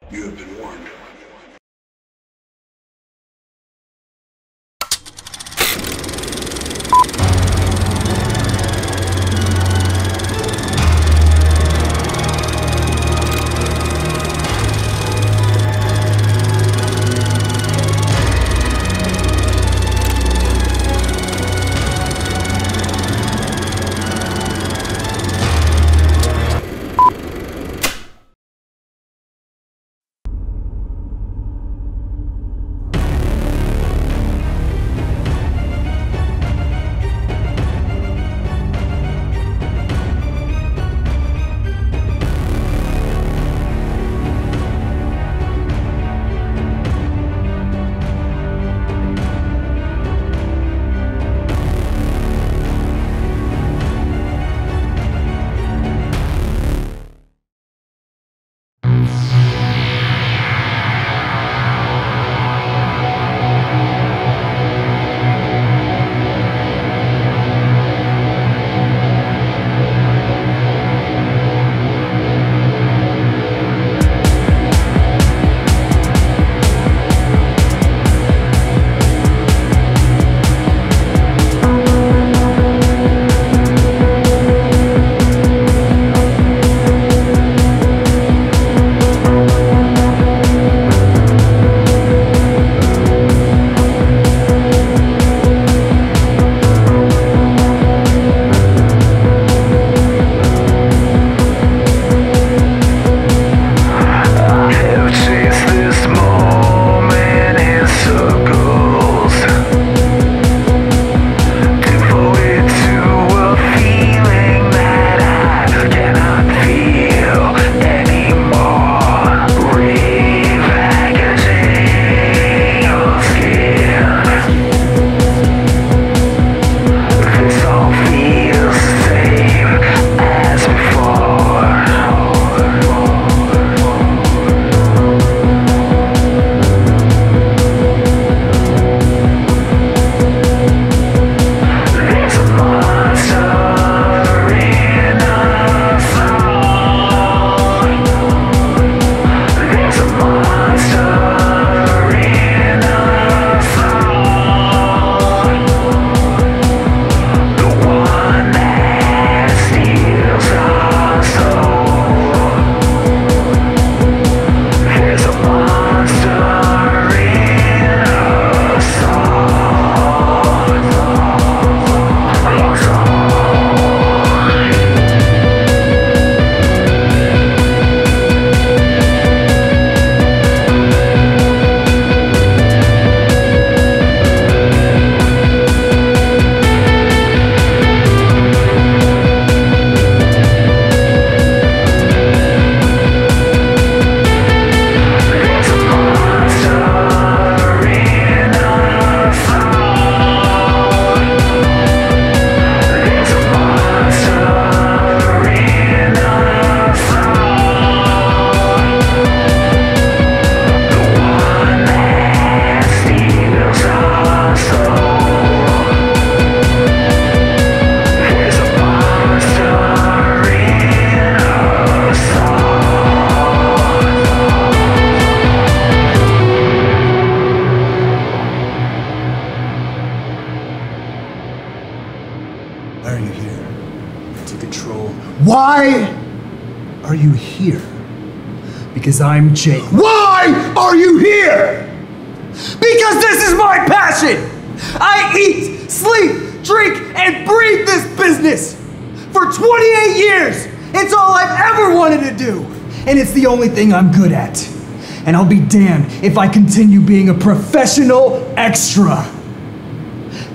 You have been warned. Why are you here? Because I'm Jake. Why are you here? Because this is my passion! I eat, sleep, drink, and breathe this business! For 28 years! It's all I've ever wanted to do! And it's the only thing I'm good at. And I'll be damned if I continue being a professional extra.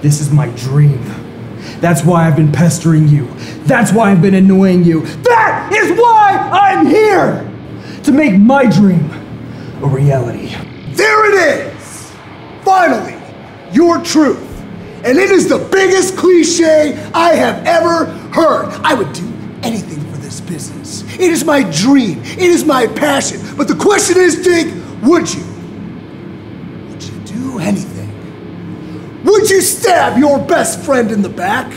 This is my dream. That's why I've been pestering you. That's why I've been annoying you. That is why I'm here! To make my dream a reality. There it is! Finally, your truth. And it is the biggest cliche I have ever heard. I would do anything for this business. It is my dream. It is my passion. But the question is, Jake, would you? Would you do anything? Would you stab your best friend in the back?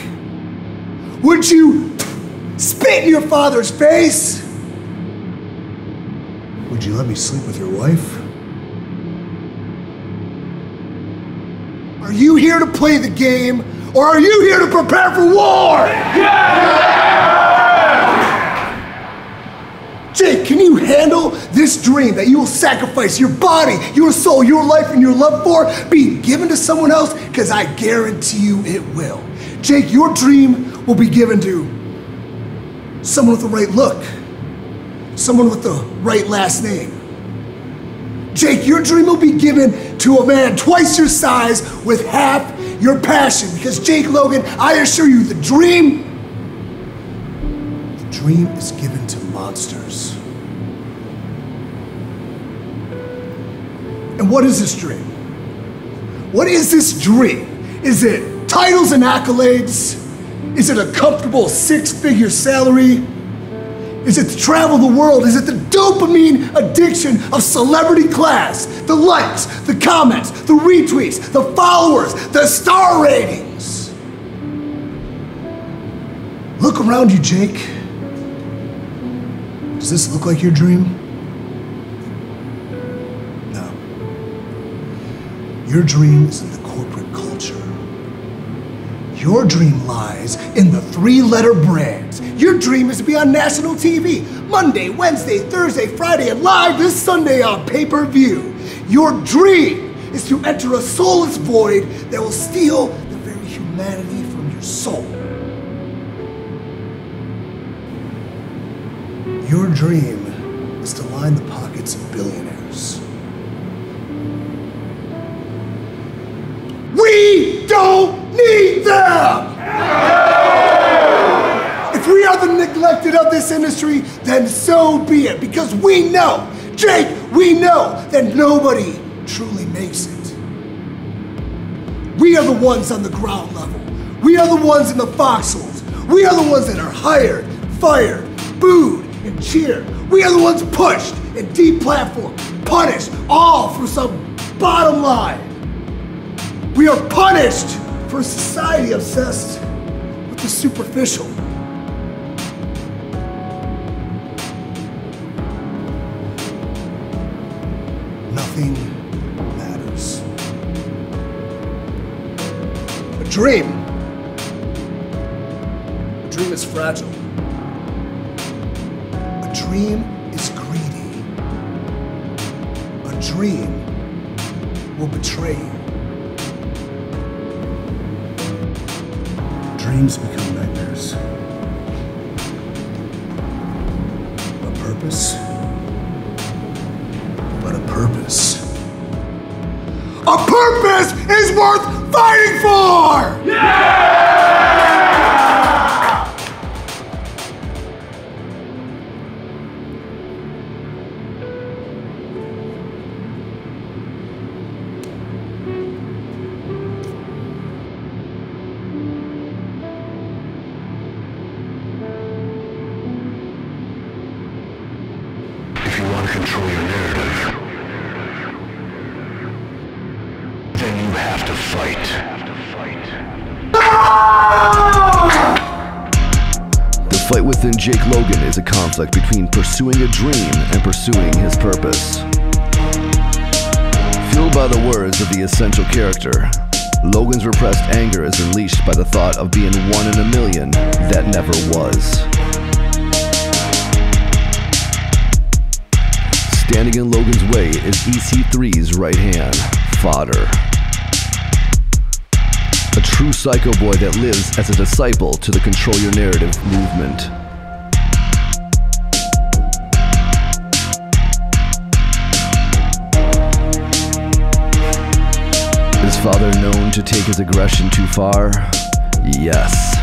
Would you spit in your father's face? Would you let me sleep with your wife? Are you here to play the game, or are you here to prepare for war? Jake, can you handle this dream that you will sacrifice your body, your soul, your life, and your love for being given to someone else? Because I guarantee you it will. Jake, your dream will be given to someone with the right look, someone with the right last name. Jake, your dream will be given to a man twice your size with half your passion. Because Jake Logan, I assure you, the dream is given to monsters. And what is this dream? What is this dream? Is it titles and accolades? Is it a comfortable six-figure salary? Is it to travel the world? Is it the dopamine addiction of celebrity class? The likes, the comments, the retweets, the followers, the star ratings. Look around you, Jake. Does this look like your dream? No. Your dream is in the corporate culture. Your dream lies in the three-letter brands. Your dream is to be on national TV, Monday, Wednesday, Thursday, Friday, and live this Sunday on pay-per-view. Your dream is to enter a soulless void that will steal the very humanity from your soul. Your dream is to line the pockets of billionaires. We don't need them! If we are the neglected of this industry, then so be it. Because we know, Jake, we know that nobody truly makes it. We are the ones on the ground level. We are the ones in the foxholes. We are the ones that are hired, fired, booed, and cheered. We are the ones pushed and deplatformed, punished, all for some bottom line. We are punished for a society obsessed with the superficial. Nothing matters. A dream is fragile. A dream is greedy. A dream will betray you. Dreams become nightmares. A purpose? But a purpose. A purpose is worth fighting for! Yeah! If you want to control your narrative, then you have to fight. The fight within Jake Logan is a conflict between pursuing a dream and pursuing his purpose. Fueled by the words of the essential character, Logan's repressed anger is unleashed by the thought of being one in a million that never was. Standing in Logan's way is EC3's right hand, Fodder. A true psycho boy that lives as a disciple to the Control Your Narrative movement. Is Father known to take his aggression too far? Yes.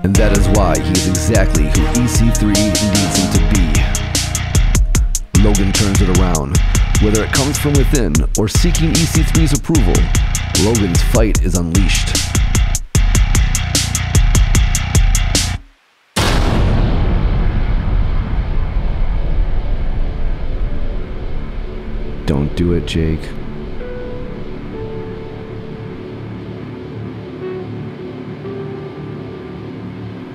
And that is why he is exactly who EC3 needs him to be. Logan turns it around. Whether it comes from within or seeking EC3's approval, Logan's fight is unleashed. Don't do it, Jake.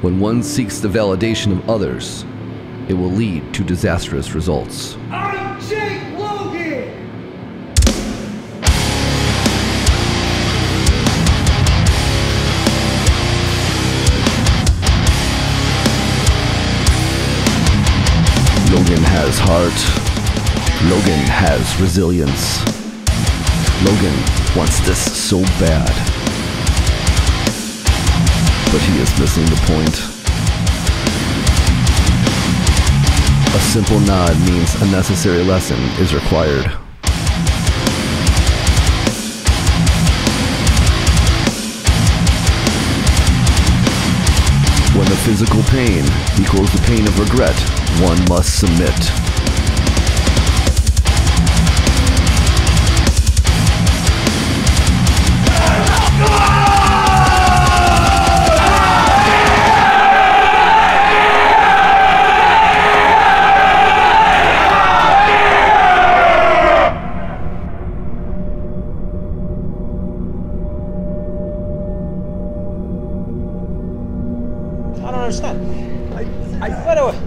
When one seeks the validation of others, it will lead to disastrous results. I'm Jake Logan! Logan has heart. Logan has resilience. Logan wants this so bad. But he is missing the point. A simple nod means a necessary lesson is required. When the physical pain equals the pain of regret, one must submit.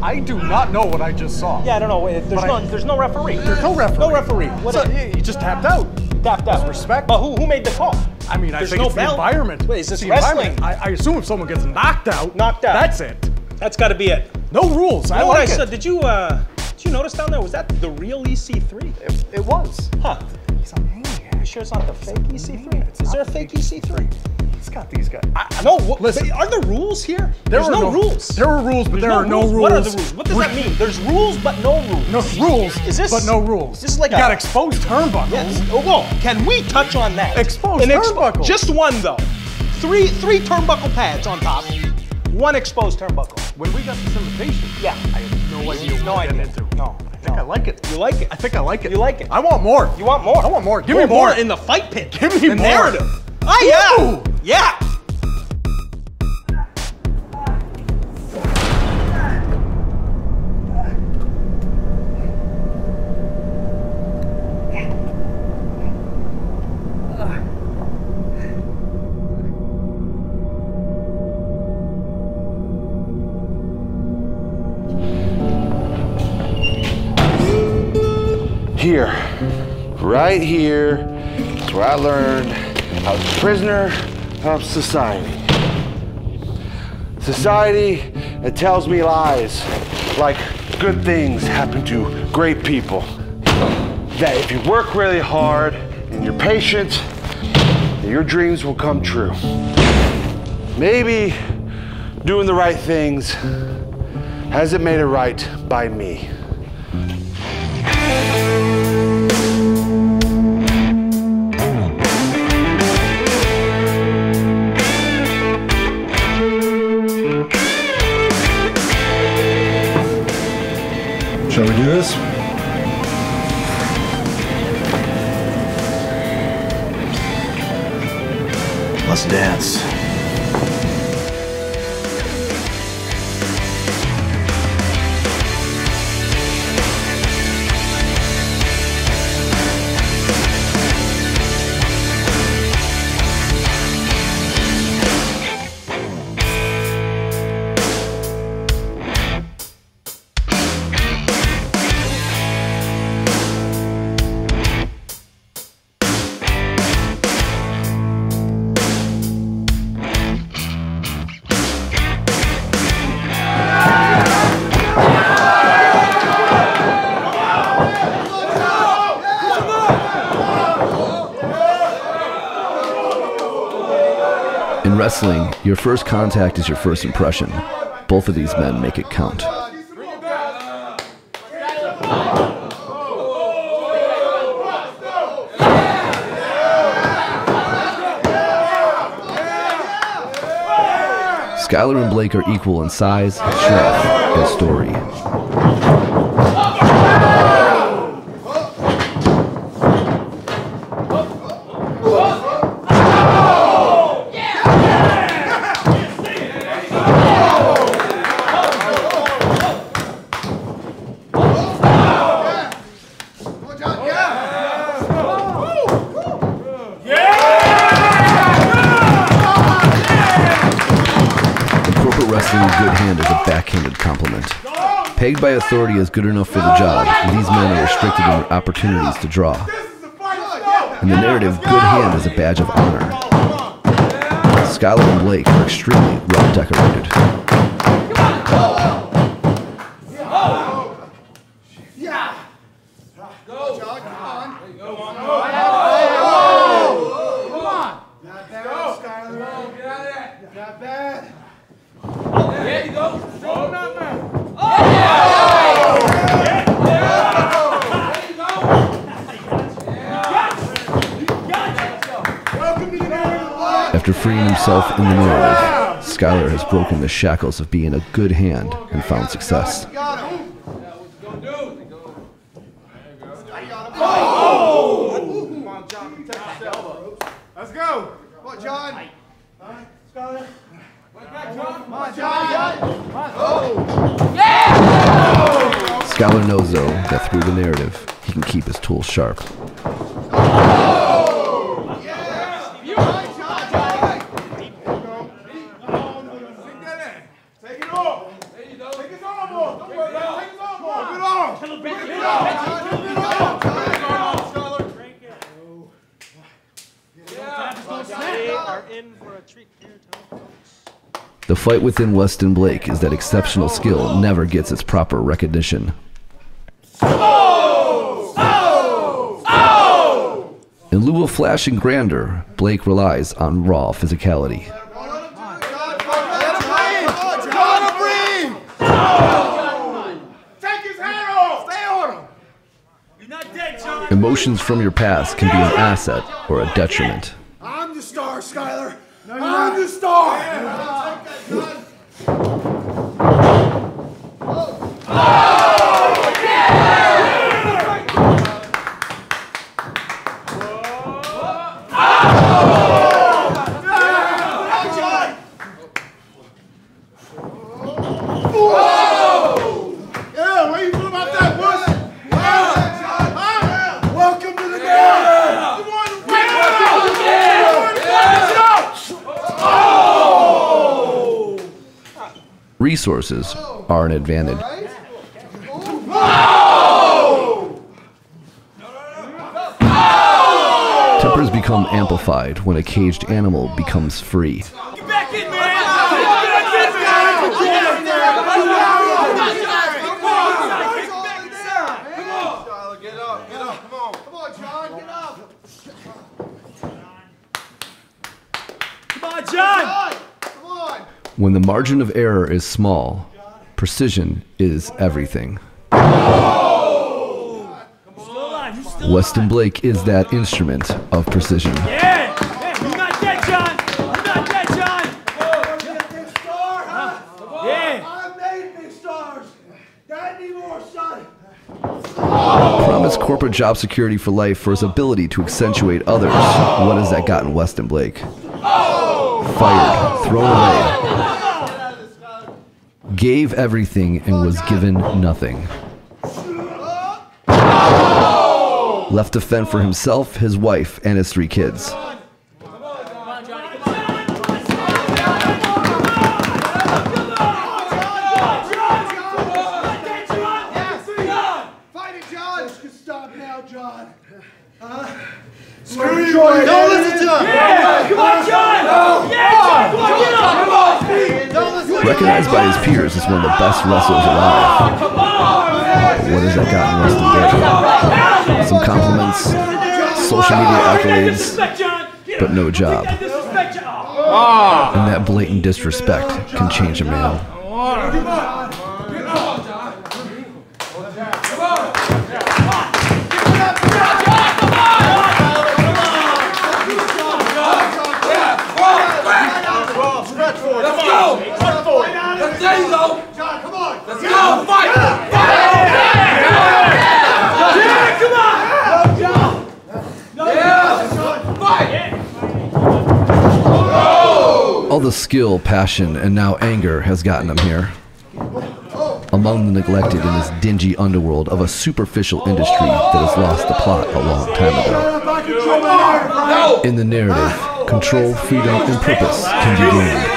I do not know what I just saw. Yeah, I don't know. There's no referee. There's no referee. No referee. He just tapped out. Tapped out. Respect. But who made the call? I mean, There's I think no it's bell. the environment. Wait, is this the wrestling? I assume if someone gets knocked out, that's it. That's got to be it. No rules. You I know what like I it. said? Did you notice down there? Was that the real EC3? It was. Huh? He's a maniac. You sure it's not the fake EC3? Is there a fake EC3? He's got these guys. No. Listen. Are there rules here? There's no rules. There are rules, but there are no rules. What are the rules? What does that mean? There's rules, but no rules. No rules, Is this, but no rules. This is like you got exposed turnbuckles. Yes. Oh, well, can we touch on that? Exposed turnbuckle. Just one though. Three turnbuckle pads on top. One exposed turnbuckle. When we got this invitation, Yeah. I had no idea what we were getting into. No. I think I like it. You like it? I think I like it. You like it? I want more. You want more? I want more. Give me more. in the fight pit. Give me the more. narrative. Oh yeah. Woo! Yeah. Here, right here, is where I learned I was a prisoner of society. Society that tells me lies, like good things happen to great people. That if you work really hard and you're patient, your dreams will come true. Maybe doing the right things hasn't made it right by me. Shall we do this? Let's dance. In wrestling, your first contact is your first impression. Both of these men make it count. Skyler and Blake are equal in size, strength, and story. Pegged by authority as good enough for the job, these men are restricted in their opportunities to draw. In the narrative, good hand is a badge of honor. Skyler and Blake are extremely well decorated. After freeing himself in the narrative, Skyler has broken the shackles of being a good hand and found success. Come on, John, protect yourself. Let's go. Come on, John. Skyler. Come on, John. Skyler knows, though, that through the narrative, he can keep his tools sharp. The fight within Westin Blake is that exceptional skill never gets its proper recognition. In lieu of flashing grandeur, Blake relies on raw physicality. Emotions from your past can be an asset or a detriment. I'm the star, Skyler. I'm the star. Resources are an advantage. Tempers become amplified when a caged animal becomes free. Get back in, man! Get up, come on. Come on, John, get up. Come on, John! Come on. When the margin of error is small, precision is everything. Westin Blake is that instrument of precision. Yeah! Hey, you're not dead, John! You're not dead, John! Big star, huh? Yeah! I made big stars. Got any more, son? Promised corporate job security for life for his ability to accentuate others. What has that gotten Westin Blake? Fired, thrown away. Gave everything and was given nothing. Left to fend for himself, his wife, and his 3 kids. Screw you, don't listen to him! Yeah! Come on, John! Yeah! Come on, get up! Come on! Recognized by his peers as one of the best wrestlers alive. What has that gotten Westin Blake? Some compliments, social media accolades, but no job. And that blatant disrespect can change a man. There you go! John, come on! Let's go! Fight! Fight! Yeah, come on! Yeah! Fight! All the skill, passion, and now anger has gotten him here. Among the neglected in this dingy underworld of a superficial industry that has lost the plot a long time ago. In the narrative, control, freedom, and purpose can be gained.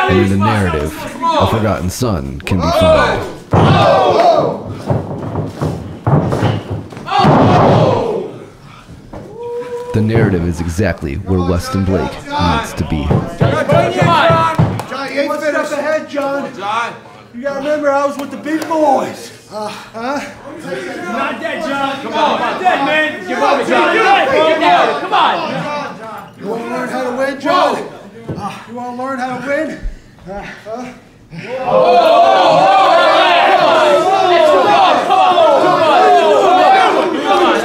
And in the narrative, a forgotten son can be found. The narrative is exactly where Westin Blake needs to be. John, you ain't finished. Ahead, John. You gotta remember, I was with the big boys. You're not dead, John. Come on. You're not dead, man. Give up, John. Get down. Come on. You wanna learn how to win, John? You wanna learn how to win?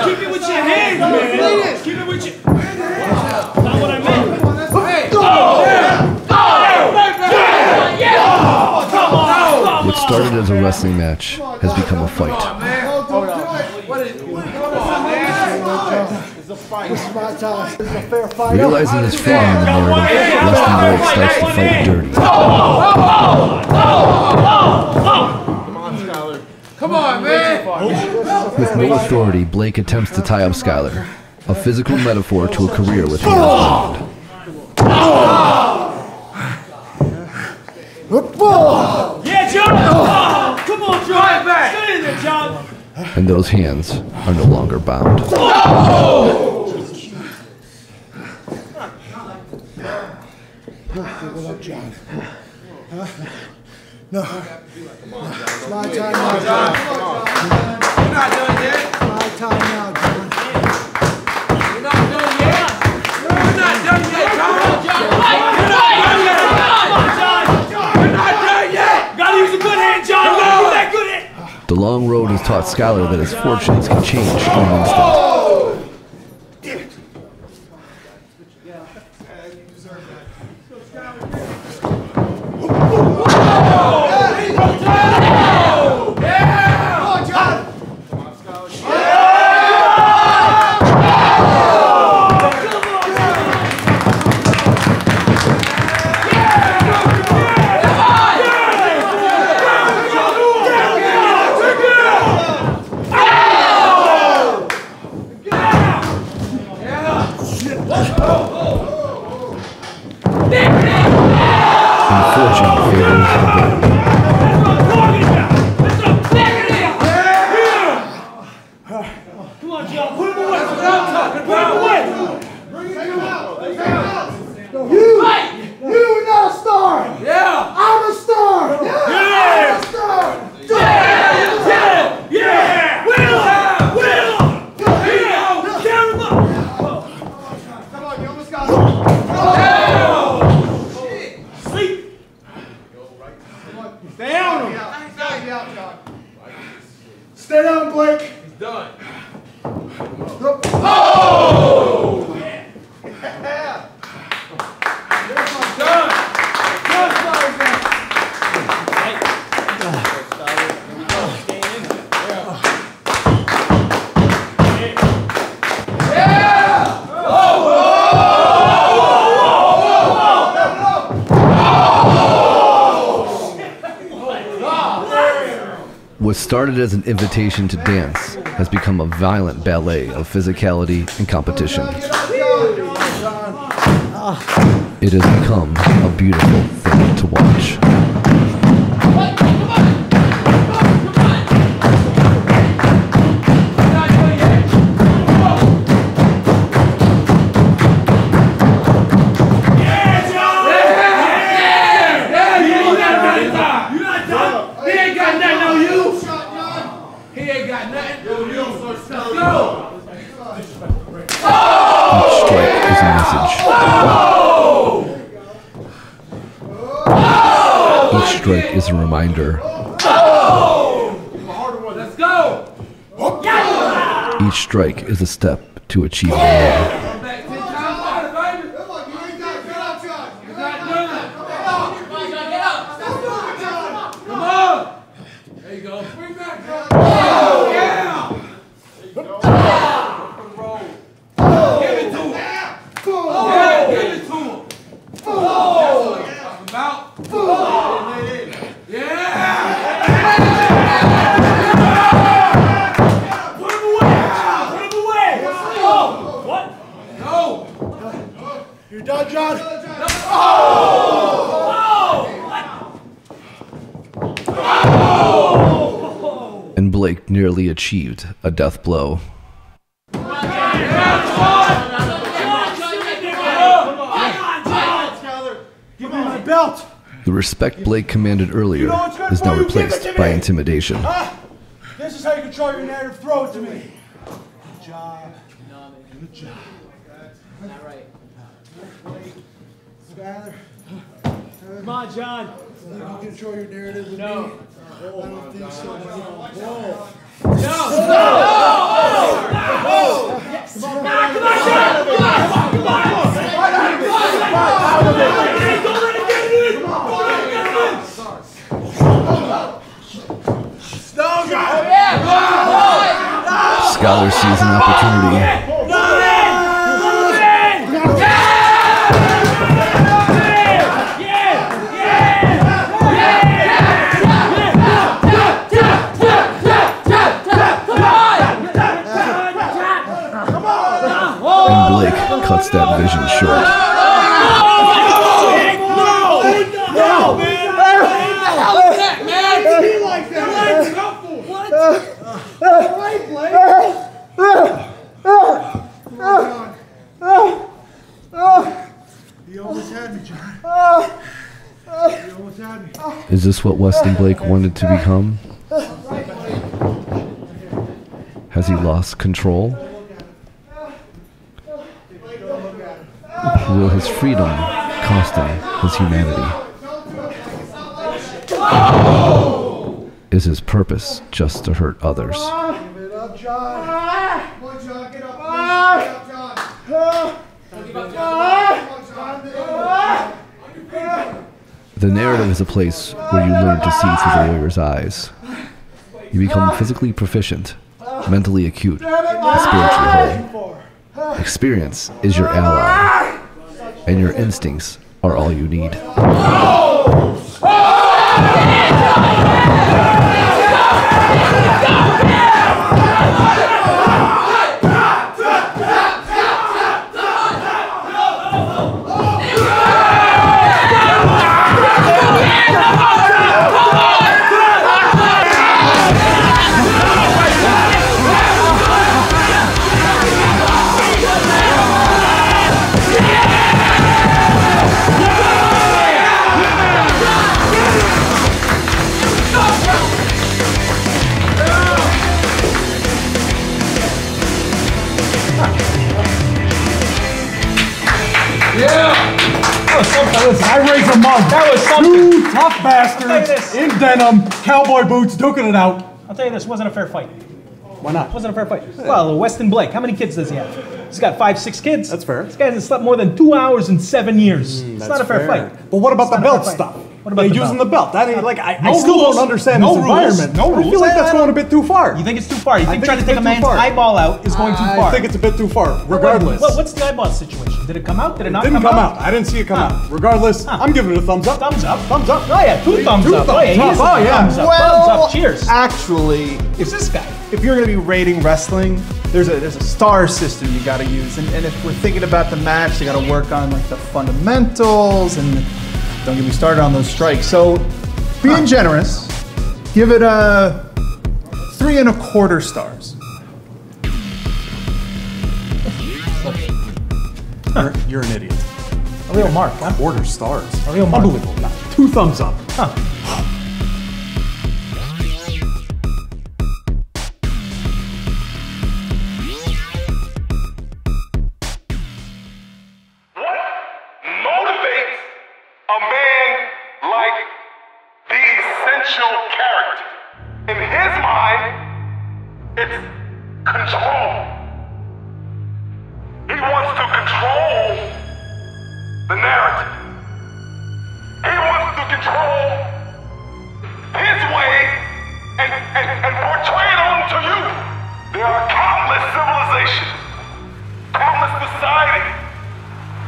Keep it with your hands, man. Keep it with your... Not what I meant. What started as a wrestling match has become a fight. This is my time. This is a fair fight. Realizing his freedom in the narrative, Westin Blake starts to fight dirty. Come on, man. With no authority, Blake attempts to tie up Skyler, a physical metaphor to a career with hands bound. Yeah, John. Come on, John. Stay in there, John. And those hands are no longer bound. Give up, John. No. It's my time now, John. You're not done yet. It's my time now, John. You're not done yet. You're not done yet, John. You're not done yet. Gotta use a good hand, John. You gotta use that good hand. The long road has taught Skyler that his fortunes can change in an instant. Stay down, Blake. He's done. Oh! Yeah. What started as an invitation to dance has become a violent ballet of physicality and competition. It has become a beautiful thing to watch. Each strike is a reminder. Let's go! Each strike is a step to achieving more. And Blake nearly achieved a death blow. Yeah, belt. The respect Blake commanded earlier is now replaced by intimidation. This is how you control your narrative. Throw it to me. Good job. Good job. Not right. Skyler. Come on, John. You can control your narrative with me. I don't think so. Skyler sees an opportunity. And Blake cuts that vision short. You almost had me, John. You almost had me. Is this what Westin Blake wanted to become? Has he lost control? Will his freedom cost him his humanity? Is his purpose just to hurt others? Give it up, John. Come on, John. Get up. The narrative is a place where you learn to see through the warrior's eyes. You become physically proficient, mentally acute, and spiritually whole. Experience is your ally, and your instincts are all you need. Listen, I raised a mug. That was something. Two tough bastards in denim, cowboy boots, duking it out. I'll tell you this, wasn't a fair fight. Why not? Wasn't a fair fight. Well, Westin Blake, how many kids does he have? He's got 5, 6 kids. That's fair. This guy hasn't slept more than 2 hours in 7 years. It's not a fair fight. But what about It's the not a fair belt fight. stuff? What about They're the using belt? the belt. That ain't like I No still rules. don't understand No this rules. environment. No I feel rules. like that's going a bit too far. You think it's too far? You think think trying to it's take a a bit too man's far. eyeball out is going too far? I think it's a bit too far. Regardless, What's the eyeball situation? Did it come out? Did it not didn't come come out. I didn't see it come out. Regardless, I'm giving it a thumbs up. Thumbs up. Thumbs up. Oh yeah, two thumbs up. Oh yeah, he is a Oh, yeah. thumbs up. Well, Thumbs up. Cheers. Actually, It's this guy. if you're going to be rating wrestling, there's a star system you got to use, and if we're thinking about the match, you got to work on like the fundamentals, and don't get me started on those strikes. So, being generous, give it a 3 1/4 stars. You're an idiot. A real mark. Huh? Order stars. A real mark. Unbelievable. No, 2 thumbs up. Huh. Motivates a man like the essential character. In his mind, it's control. He wants to control the narrative. He wants to control his way and portray it onto you. There are countless civilizations, countless societies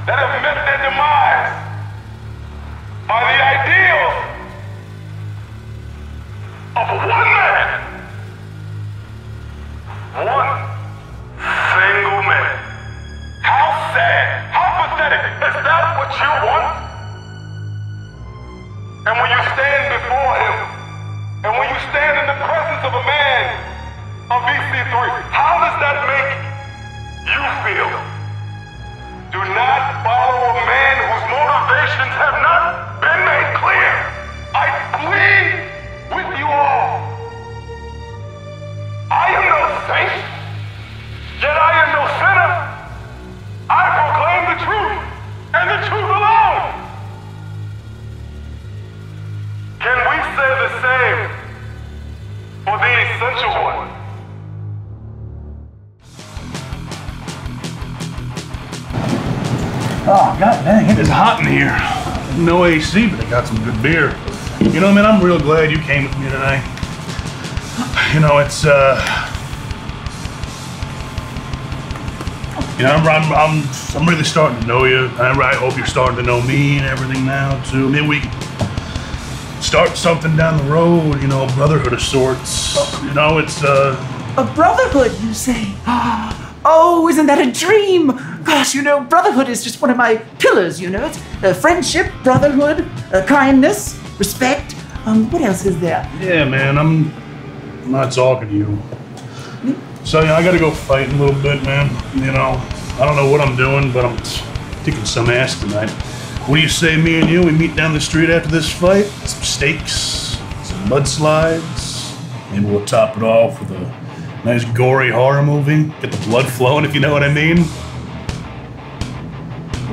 that have met their demise by the ideal of one man. One single man. How sad, how pathetic. Is that what you want? And when you stand before him, and when you stand in the presence of a man of VC3, how does that make you feel? Do not follow a man whose motivations have not been saint, yet I am no sinner. I proclaim the truth, and the truth alone. Can we say the same for the essential one? Oh, god dang, it is hot in here. No AC, but they got some good beer. You know, man, I'm real glad you came with me tonight. You know, it's, you know, I'm really starting to know you. I hope you're starting to know me and everything now, too. Maybe we can start something down the road, you know, brotherhood of sorts. You know, it's, A brotherhood, you say? Oh, isn't that a dream? Gosh, you know, brotherhood is just one of my pillars, you know. It's friendship, brotherhood, kindness, respect. What else is there? yeah, man, I'm not talking to you. So, yeah, I gotta go fight in a little bit, man. You know, I don't know what I'm doing, but I'm kicking some ass tonight. What do you say, me and you, we meet down the street after this fight? Some steaks, some mudslides, maybe we'll top it off with a nice gory horror movie. Get the blood flowing, if you know what I mean.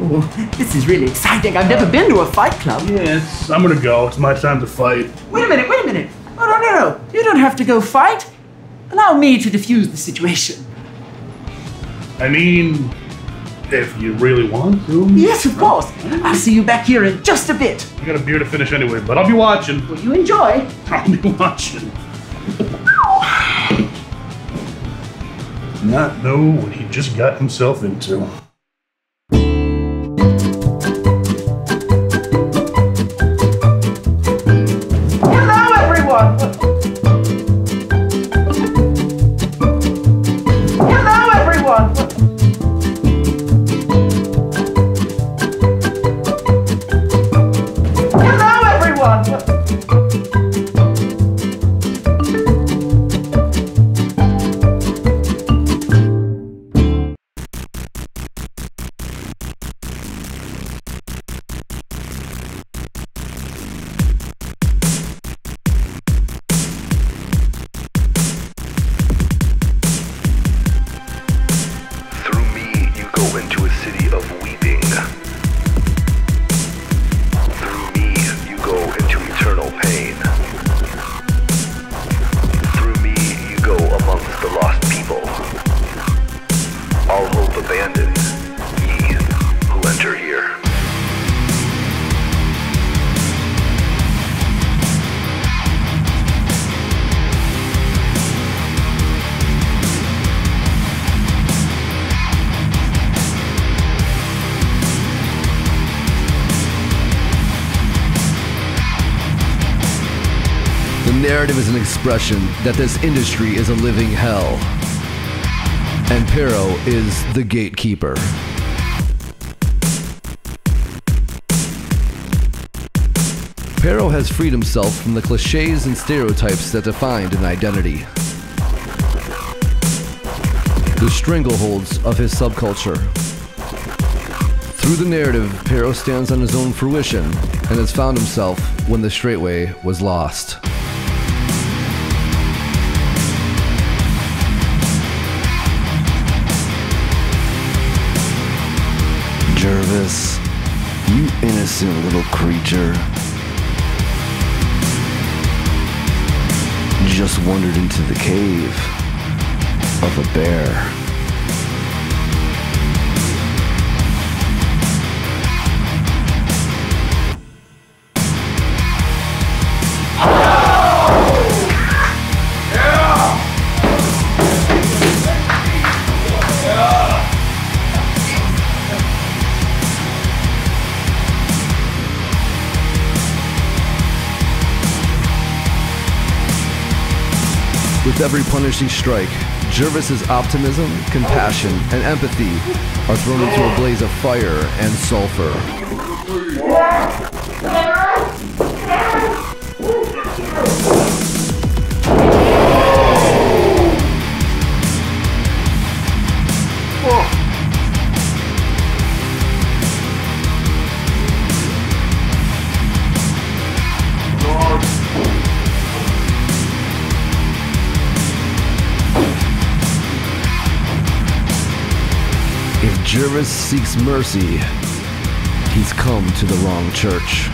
Oh, this is really exciting. I've never been to a fight club. Yeah, I'm gonna go. It's my time to fight. Wait a minute. Oh, no. You don't have to go fight. Allow me to defuse the situation. I mean, if you really want to. Yes, of course. I'll see you back here in just a bit. I got a beer to finish anyway, but I'll be watching. Will you enjoy? I'll be watching. Not know what he just got himself into. Hello, everyone. Hello, everyone. Hello, everyone. The narrative is an expression that this industry is a living hell, and Pero is the gatekeeper. Pero has freed himself from the cliches and stereotypes that defined an identity. The strangleholds of his subculture. Through the narrative, Pero stands on his own fruition and has found himself when the straightway was lost. Jervis, you innocent little creature. Just wandered into the cave of a bear. With every punishing strike, Jervis's optimism, compassion, and empathy are thrown into a blaze of fire and sulfur. Jervis seeks mercy. He's come to the wrong church.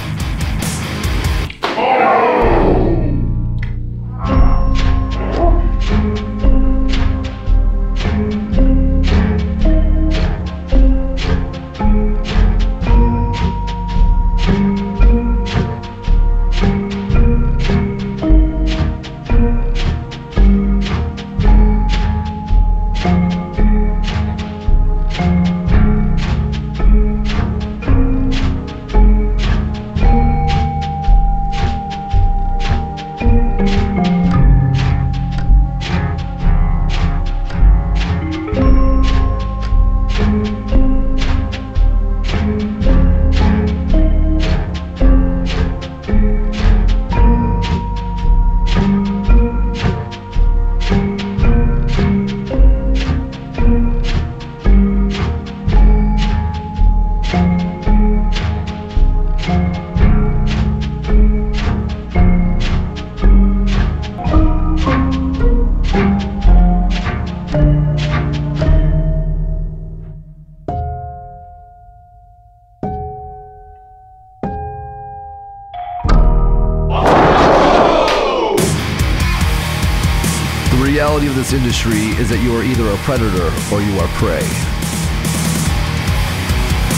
The reality of this industry is that you are either a predator or you are prey.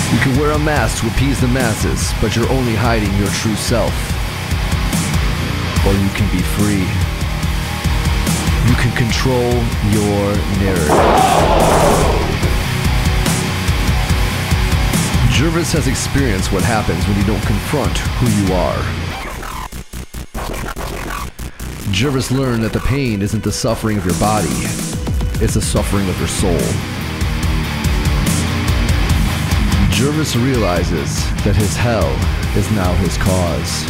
You can wear a mask to appease the masses, but you're only hiding your true self. Or you can be free. You can control your narrative. Jervis has experienced what happens when you don't confront who you are. Jervis learned that the pain isn't the suffering of your body, it's the suffering of your soul. Jervis realizes that his hell is now his cause.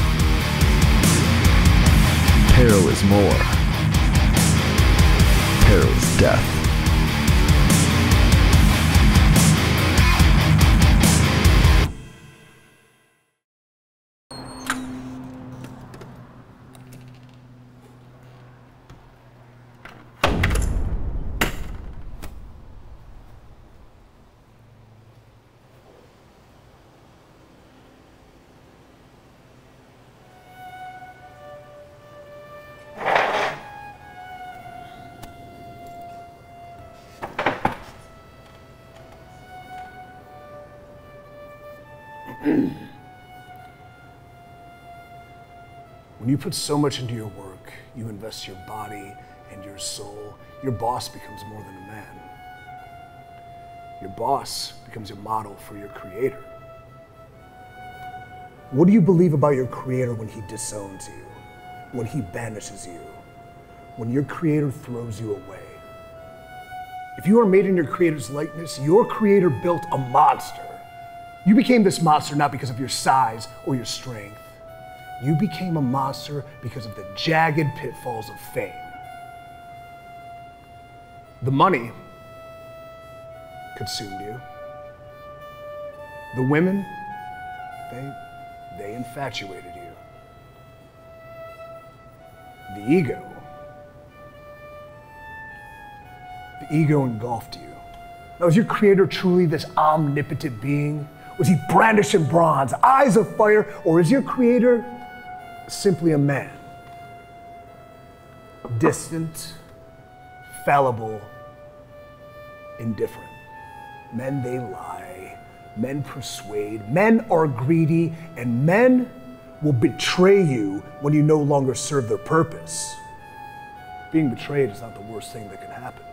Peril is more. Peril is death. When you put so much into your work, you invest your body and your soul, your boss becomes more than a man. Your boss becomes your model for your creator. What do you believe about your creator when he disowns you, when he banishes you, when your creator throws you away? If you are made in your creator's likeness, your creator built a monster. You became this monster not because of your size or your strength. You became a monster because of the jagged pitfalls of fame. The money consumed you. The women, they infatuated you. The ego engulfed you. Now, was your creator truly this omnipotent being? Was he brandishing bronze, eyes of fire, or is your creator simply a man? Distant, fallible, indifferent. Men, they lie. Men persuade. Men are greedy, and men will betray you when you no longer serve their purpose. Being betrayed is not the worst thing that can happen.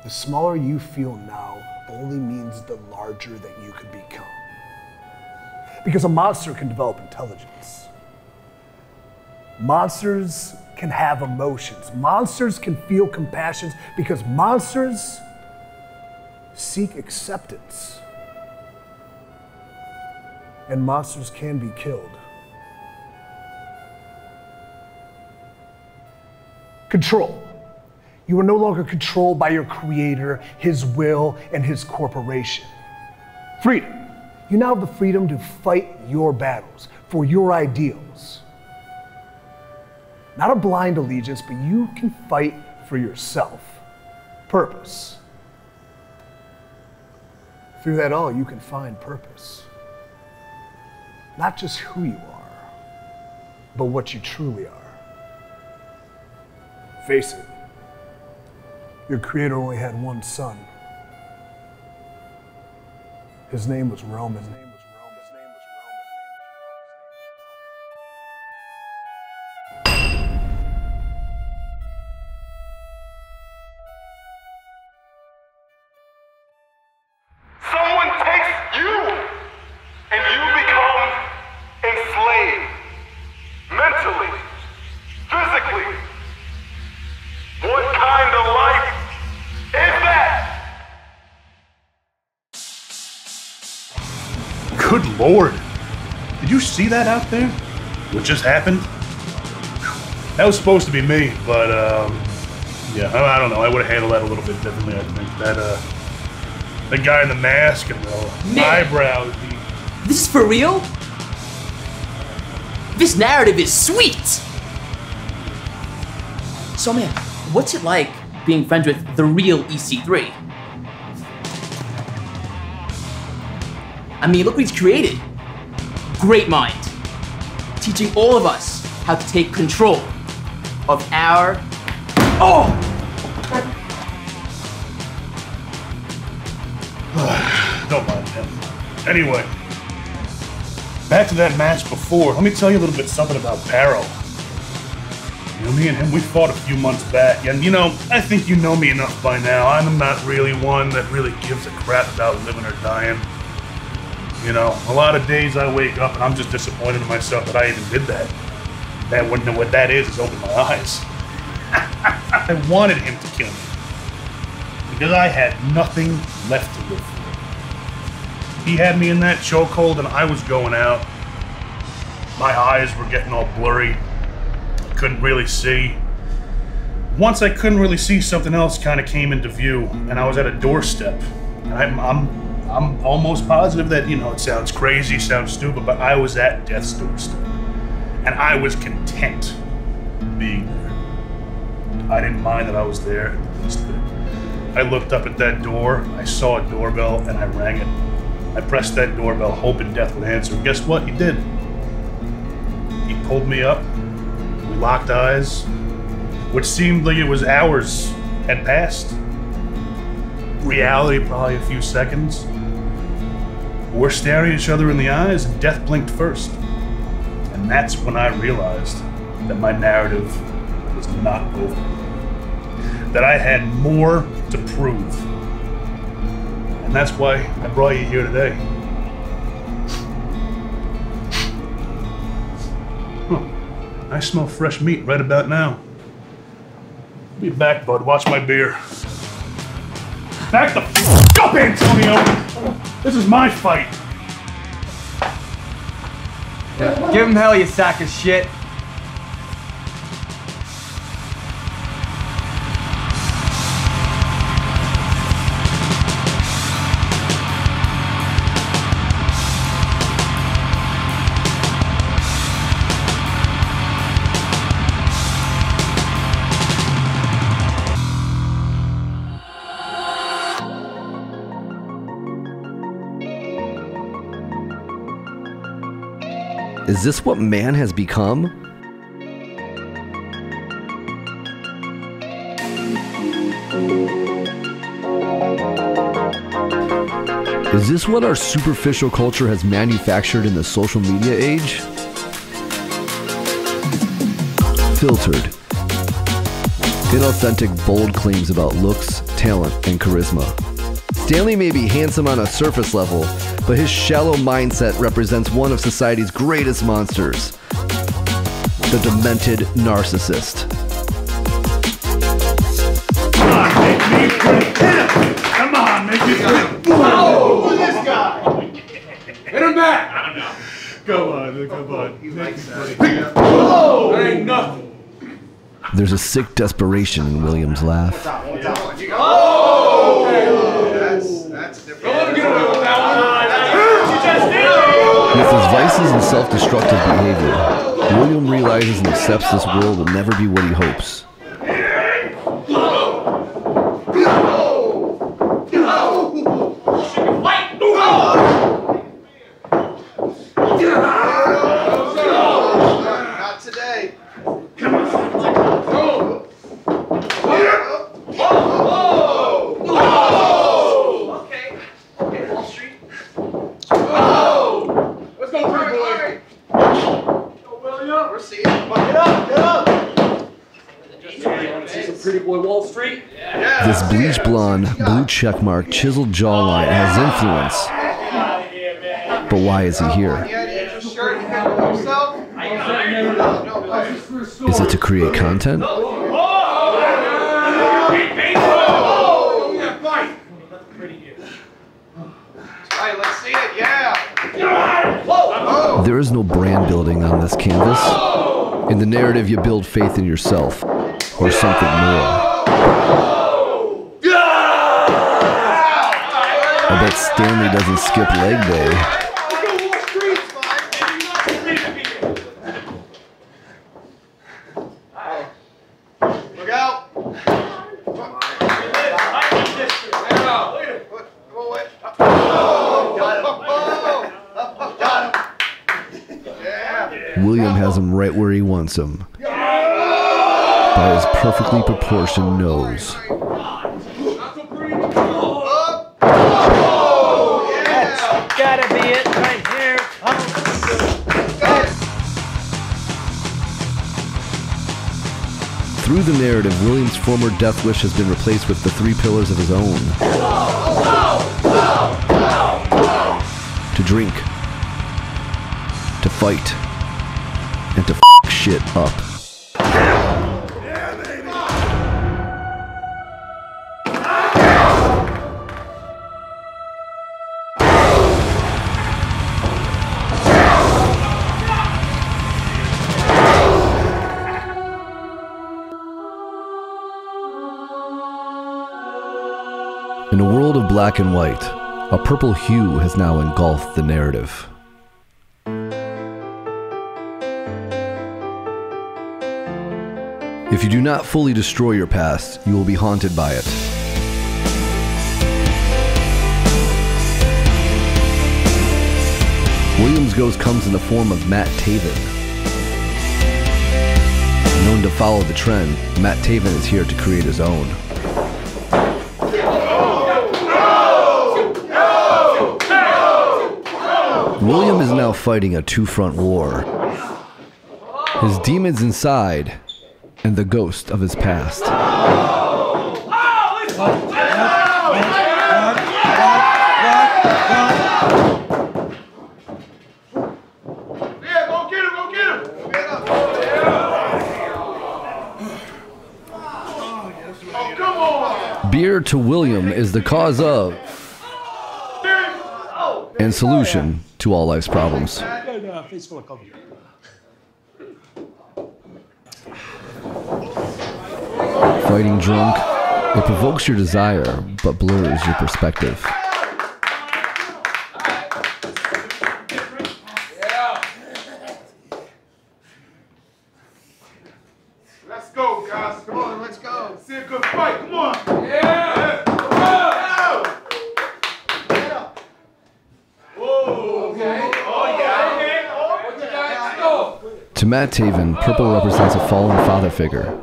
The smaller you feel now only means the larger that you could become. Because a monster can develop intelligence. Monsters can have emotions. Monsters can feel compassion because monsters seek acceptance. And monsters can be killed. Control. You are no longer controlled by your creator, his will, and his corporation. Freedom. You now have the freedom to fight your battles for your ideals. Not a blind allegiance, but you can fight for yourself. Purpose. Through that all, you can find purpose. Not just who you are, but what you truly are. Face it, your creator only had one son. His name was Roman. Someone takes you and you become enslaved mentally, physically. What kind of life is that? Good Lord. Did you see that out there? What just happened? That was supposed to be me, but yeah, I don't know. I would have handled that a little bit differently, I think. The guy in the mask and the eyebrows. This is for real? This narrative is sweet! So man, what's it like being friends with the real EC3? I mean, look what he's created. Great mind. Teaching all of us how to take control of our... Oh! Don't mind him. Anyway, back to that match before. Let me tell you a little bit something about Barrow. You know, me and him, we fought a few months back, and you know, I think you know me enough by now. I'm not really one that really gives a crap about living or dying. You know, a lot of days I wake up and I'm just disappointed in myself that I even did that. That wouldn't know what that is open my eyes. I wanted him to kill me because I had nothing left to live for. He had me in that chokehold and I was going out. My eyes were getting all blurry. I couldn't really see. Once I couldn't really see, something else kind of came into view and I was at a doorstep. And I'm almost positive that, you know, it sounds crazy, sounds stupid, but I was at death's doorstep. And I was content being there. I didn't mind that I was there at the least bit. I looked up at that door, I saw a doorbell, and I rang it. I pressed that doorbell, hoping death would answer. And guess what? He did. He pulled me up. We locked eyes, which seemed like it was hours had passed. Reality, probably a few seconds. We're staring each other in the eyes, and death blinked first. And that's when I realized that my narrative was not over. That I had more to prove. And that's why I brought you here today. Huh. I smell fresh meat right about now. Be back, bud. Watch my beer. Back the f*** up, Antonio! This is my fight. Yeah, give him hell, you sack of shit. Is this what man has become? Is this what our superficial culture has manufactured in the social media age? Filtered, inauthentic, bold claims about looks, talent, and charisma. Stanley may be handsome on a surface level, but his shallow mindset represents one of society's greatest monsters, the demented narcissist. Come on, make me free. Come on, make me free. Oh, who's this guy? Hit him back. Come on. He likes that. Oh, that ain't nothing. There's a sick desperation in William's laugh. Oh! That's different. Go on, get away with that one. With his vices and self-destructive behavior, William realizes and accepts this world will never be what he hopes. This bleach blonde, blue checkmark, chiseled jawline has influence. But why is he here? Is it to create content? Let's see it, yeah. There is no brand building on this canvas. In the narrative, you build faith in yourself, or something more. I bet Stanley doesn't skip leg day. Look out. William has him right where he wants him. By his perfectly proportioned nose. That's gotta be it right here. Through the narrative, William's former death wish has been replaced with the 3 pillars of his own. To drink. To fight. And to f*** shit up. In a world of black and white, a purple hue has now engulfed the narrative. If you do not fully destroy your past, you will be haunted by it. William's ghost comes in the form of Matt Taven. Known to follow the trend, Matt Taven is here to create his own. William is now fighting a two-front war. His demons inside, and the ghost of his past. Beer to William is the cause of and solution to all life's problems. Fighting drunk, it provokes your desire, but blurs your perspective. Let's go, guys. Come on, let's go. See a good fight. Come on. Yeah. Whoa. Okay. Oh, yeah. Okay. What you got? Go. To Matt Taven, purple represents a fallen father figure.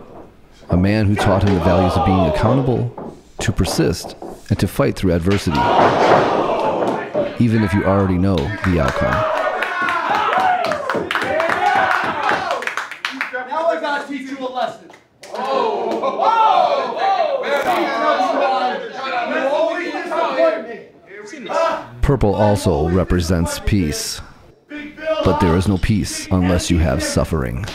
A man who taught him the values of being accountable, to persist, and to fight through adversity, even if you already know the outcome. Now I gotta teach you a lesson. Purple also represents peace, but there is no peace unless you have suffering.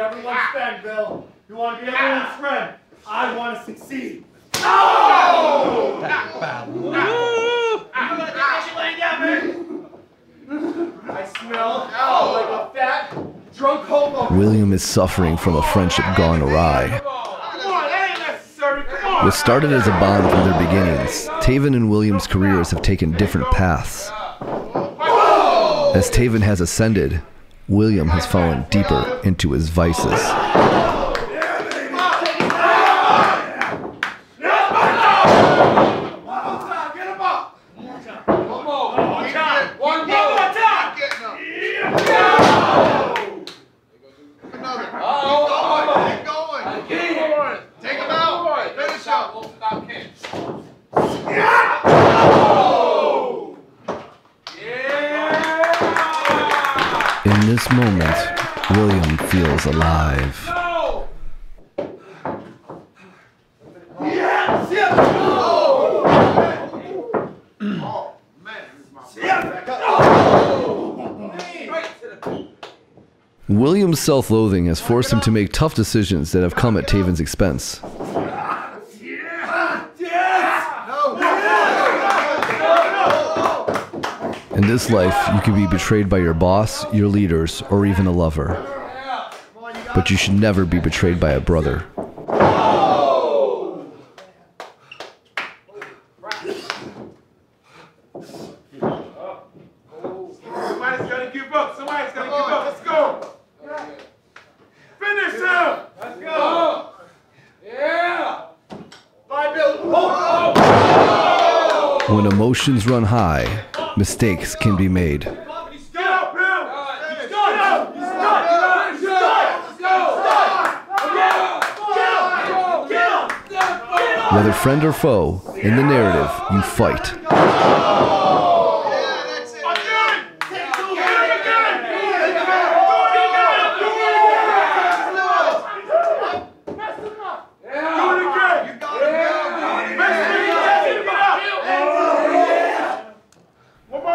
Everyone's friend, Bill. You want to be everyone's friend. I want to succeed. I smell like a fat, drunk hobo. William is suffering from a friendship gone awry. What started as a bond from their beginnings, Taven and William's careers have taken different paths. As Taven has ascended, William has fallen deeper into his vices. moment, William feels alive. William's self-loathing has forced him to make tough decisions that have come at Taven's expense. In this life, you can be betrayed by your boss, your leaders, or even a lover. But you should never be betrayed by a brother. Somebody's got to give up. Somebody's got to give up. Let's go. Finish him. Let's go. Yeah. Bye, Bill. When emotions run high, mistakes can be made. Get up, Bill. He's done. He's done. Whether friend or foe, in the narrative, you fight.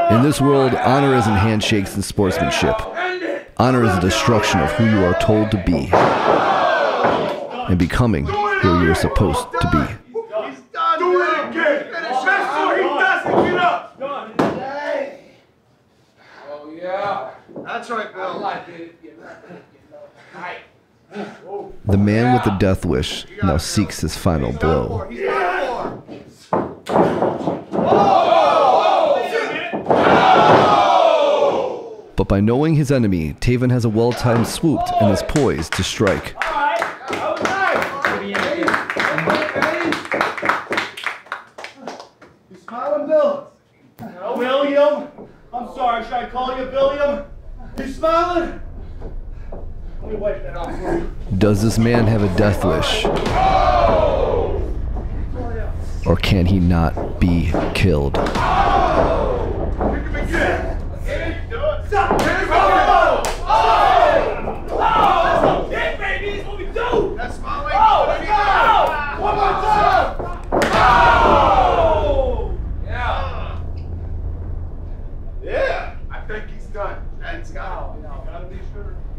In this world, honor isn't handshakes and sportsmanship. Honor is the destruction of who you are told to be and becoming who you're supposed to be. Do it again. Make sure he doesn't get up. Oh, yeah. That's right, Bill. I like it. The man with the death wish now seeks his final blow. But by knowing his enemy, Taven has a well-timed swoop and is poised to strike. You smiling, Bill? William? I'm sorry, should I call you William? You smiling? Let me wipe that off for you. Does this man have a death wish? Or can he not be killed?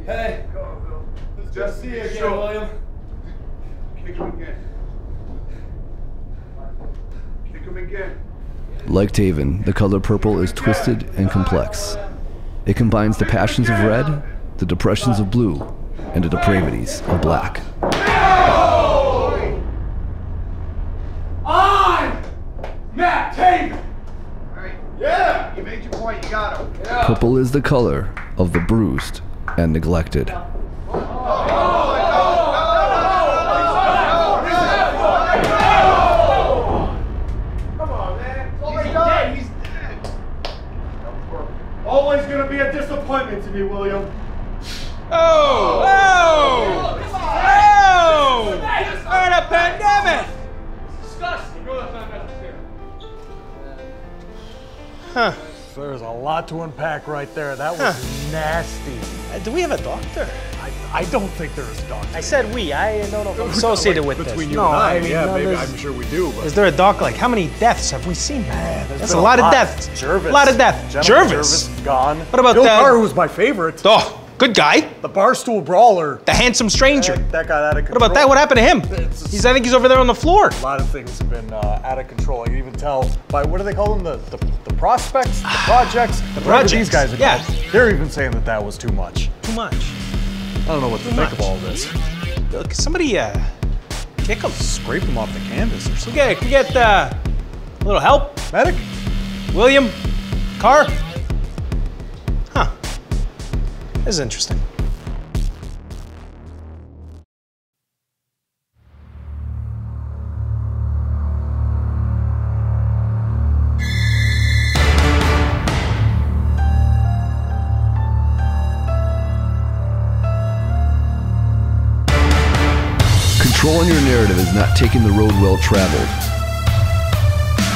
Hey, just see you again, William. Kick him again. Kick him again. Like Taven, the color purple is twisted and complex. It combines the passions of red, the depressions of blue, and the depravities of black. I'm Matt Taven. Yeah, you made your point. You got him. Purple is the color of the bruised and neglected. Come on, man. He's dead. He's dead. Always gonna be a disappointment to me, William. Oh! We're in a pandemic! Disgusting. Huh. There's a lot to unpack right there. That was nasty. Do we have a doctor? I don't think there is a doctor. I said we. I don't know if I'm associated with this. Between you no, and I, mean, yeah, no, maybe I'm sure we do. But is there a doc? Like, how many deaths have we seen? Man, that's a lot of deaths. Jervis. A lot of deaths. Jervis gone. What about that? Carr was my favorite. Oh, good guy. The barstool brawler. The handsome stranger. That got out of control. What about that? What happened to him? I think he's over there on the floor. A lot of things have been out of control. I can even tell by, what do they call them? The prospects? The projects? The projects. These guys are called. They're even saying that that was too much. Too much. I don't know what to think of all this. Look, somebody kick him. Scrape him off the canvas or something. Okay, can we get a little help? Medic? William? Carr? Huh. This is interesting. Controlling your narrative is not taking the road well traveled.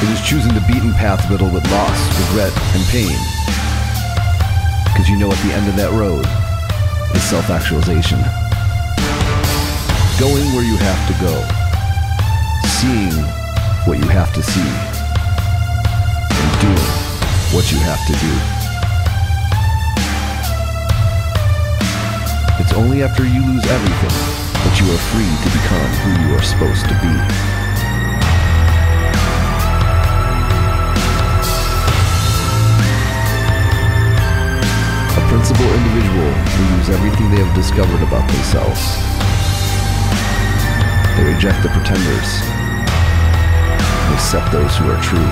It is choosing the beaten path riddled with loss, regret, and pain. Because you know at the end of that road, is self-actualization. Going where you have to go. Seeing what you have to see. And doing what you have to do. It's only after you lose everything that you are free to become who you are supposed to be. A principled individual will use everything they have discovered about themselves. They reject the pretenders and accept those who are true.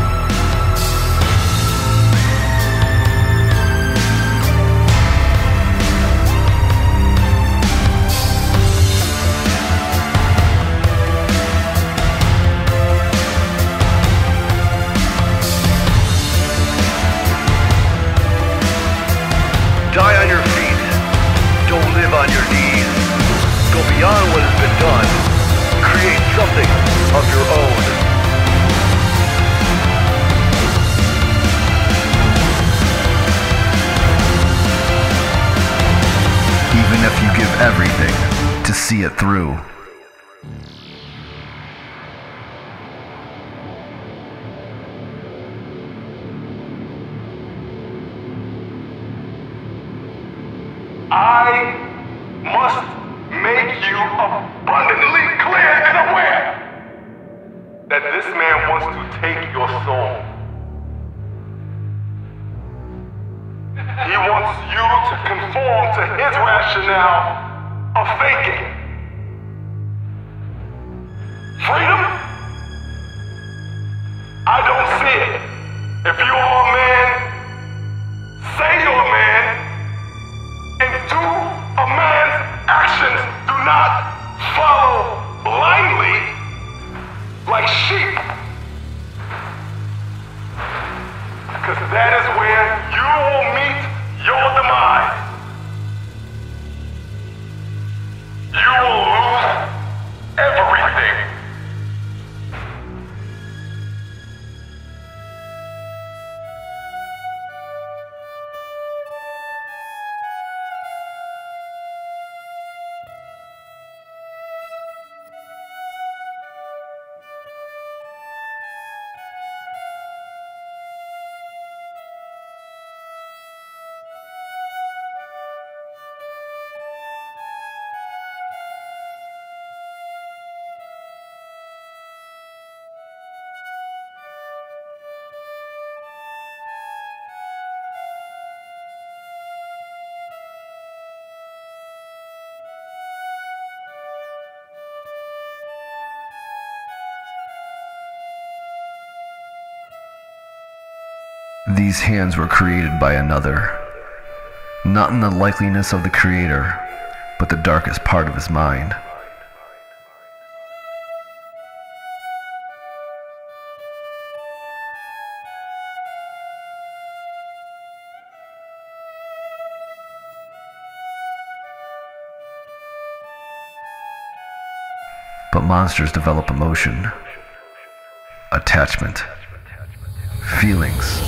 Die on your feet. Don't live on your knees. Go beyond what has been done. Create something of your own. Even if you give everything to see it through. I must make you abundantly clear and aware that this man wants to take your soul. He wants you to conform to his rationale of thinking. Freedom? I don't see it. If you are a man, say you're a man. And do a man's actions. Do not follow blindly like sheep. Because that is where you will meet your demise. You will lose everything. These hands were created by another, not in the likeliness of the Creator, but the darkest part of his mind. But monsters develop emotion, attachment, feelings.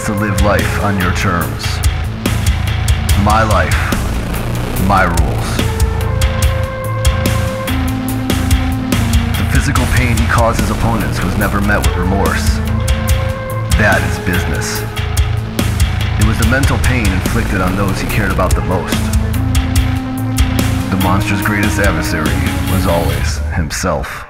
To live life on your terms. My life, my rules. The physical pain he caused his opponents was never met with remorse. That is business. It was the mental pain inflicted on those he cared about the most. The monster's greatest adversary was always himself.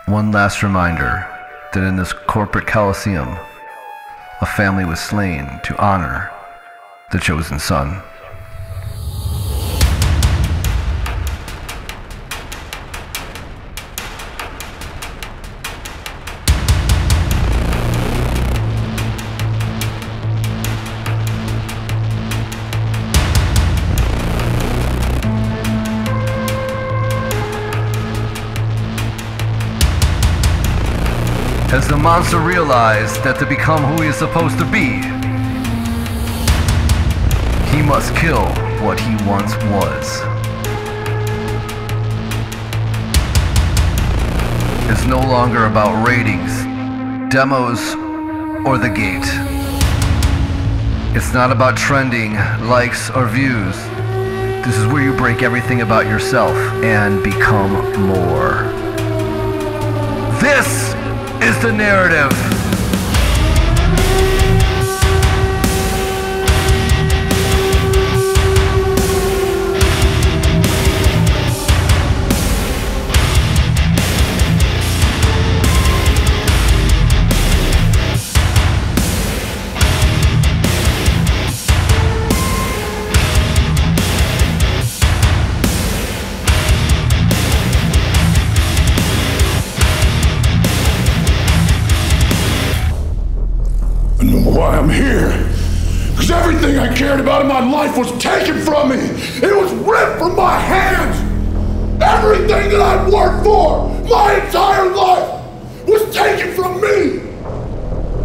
One last reminder that in this corporate coliseum, a family was slain to honor the chosen son. As the monster realized that to become who he is supposed to be, he must kill what he once was. It's no longer about ratings, demos, or the gate. It's not about trending, likes, or views. This is where you break everything about yourself and become more. This is the narrative. Why I'm here. Because everything I cared about in my life was taken from me. It was ripped from my hands. Everything that I'd worked for my entire life was taken from me.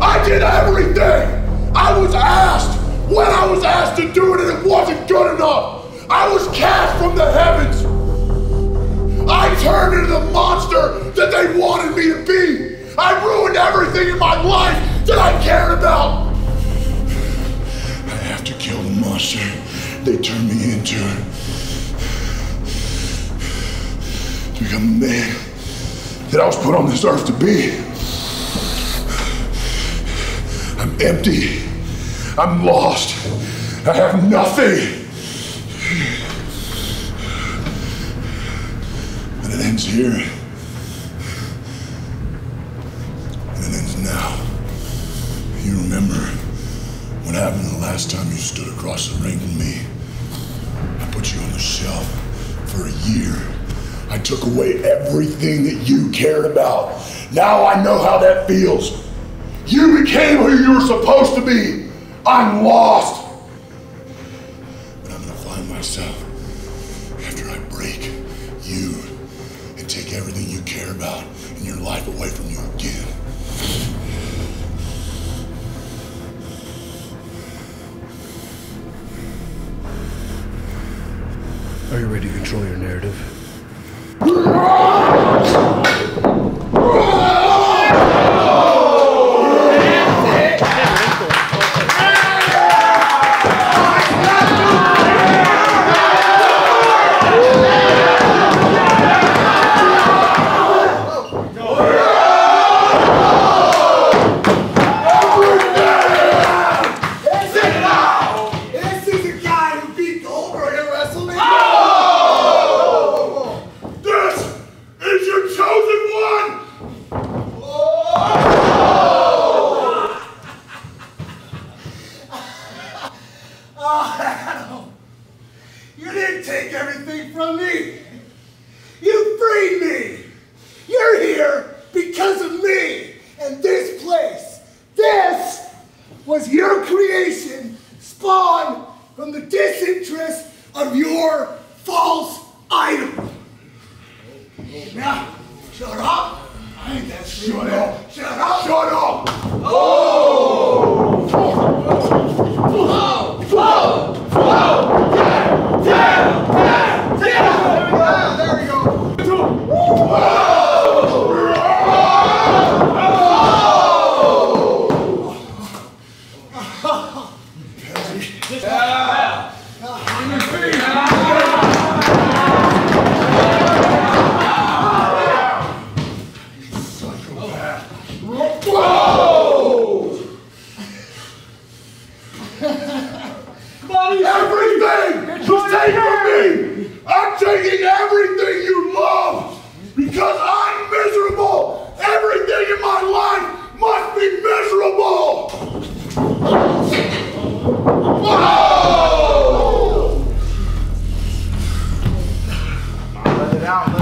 I did everything I was asked when I was asked to do it, and it wasn't good enough. I was cast from the heavens. I turned into the monster that they wanted me to be. I ruined everything in my life that I cared about. I have to kill the monster they turned me into. To become the man that I was put on this earth to be. I'm empty. I'm lost. I have nothing. And it ends here. And it ends now. You remember what happened the last time you stood across the ring from me? I put you on the shelf for a year. I took away everything that you cared about. Now I know how that feels. You became who you were supposed to be. I'm lost. But I'm gonna find myself after I break you and take everything you care about in your life away from you again. Are you ready to control your narrative?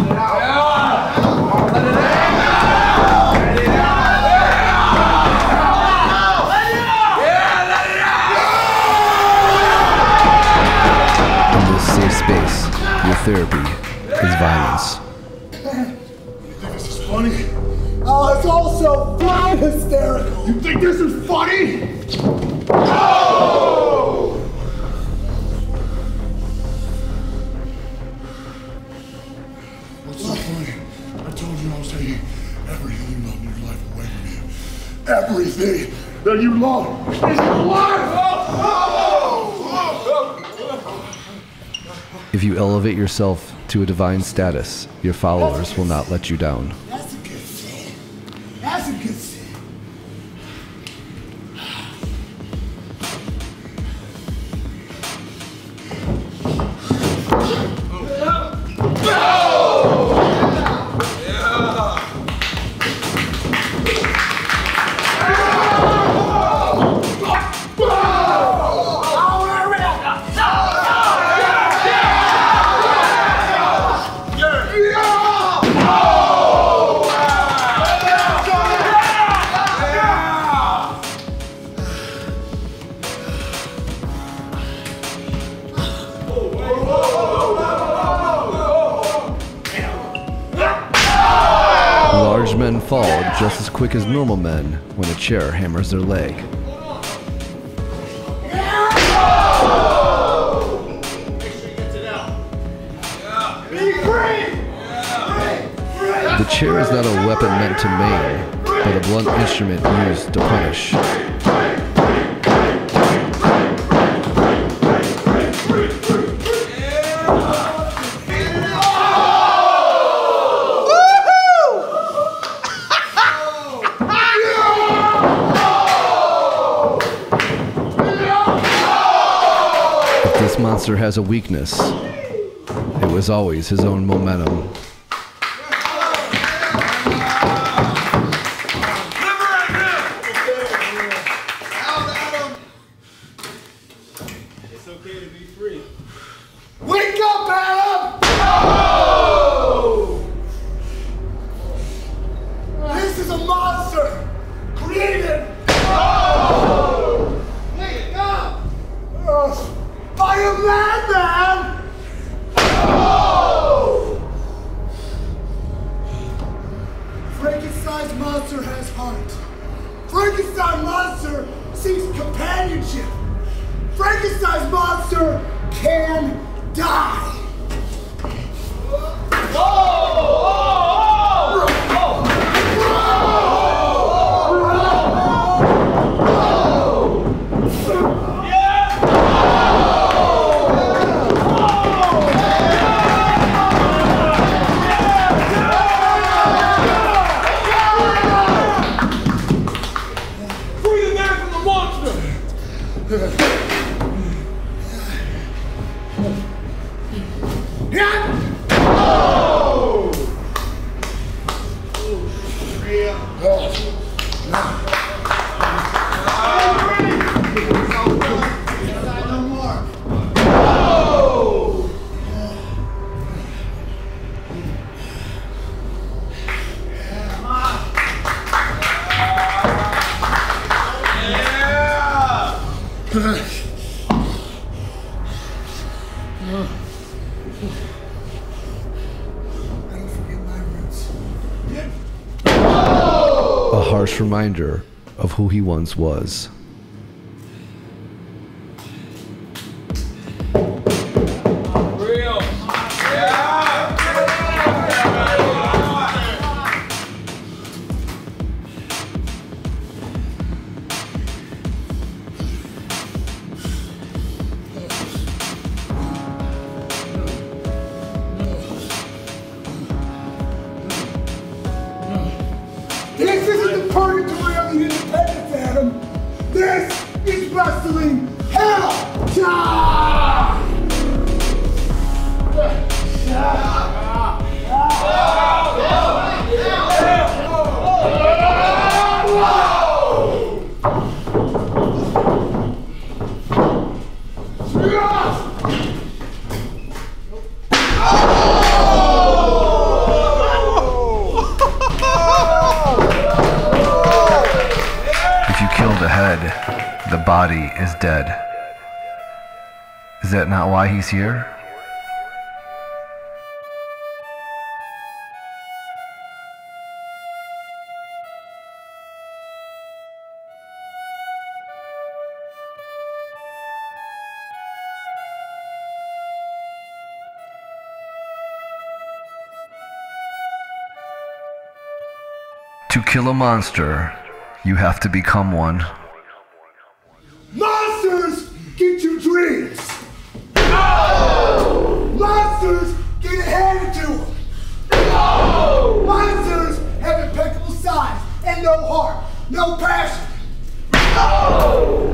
In this safe space, your therapy is violence. You think this is funny? Oh, it's also fucking hysterical. You think this is funny? Oh! What's so funny? I told you I was taking everything you love in your life away from you. Everything that you love is your life! If you elevate yourself to a divine status, your followers will not let you down. That's a good thing. That's a good thing. Large men fall just as quick as normal men when a chair hammers their leg. The chair is not a weapon meant to maim, but a blunt instrument used to punish. If this monster has a weakness, it was always his own momentum. Wake up, Adam! This is a monster created wake up! By a madman! Frankenstein's monster has heart. Frankenstein's monster seeks companionship. Frankenstein's monster can die. Free the man from the monster! A harsh reminder of who he once was. This isn't the purgatory of the independence, Adam. This is wrestling hell. The body is dead. Is that not why he's here? To kill a monster, you have to become one. Monsters get you dreams. No! Monsters get it handed to them. No! Monsters have impeccable size and no heart, no passion. No!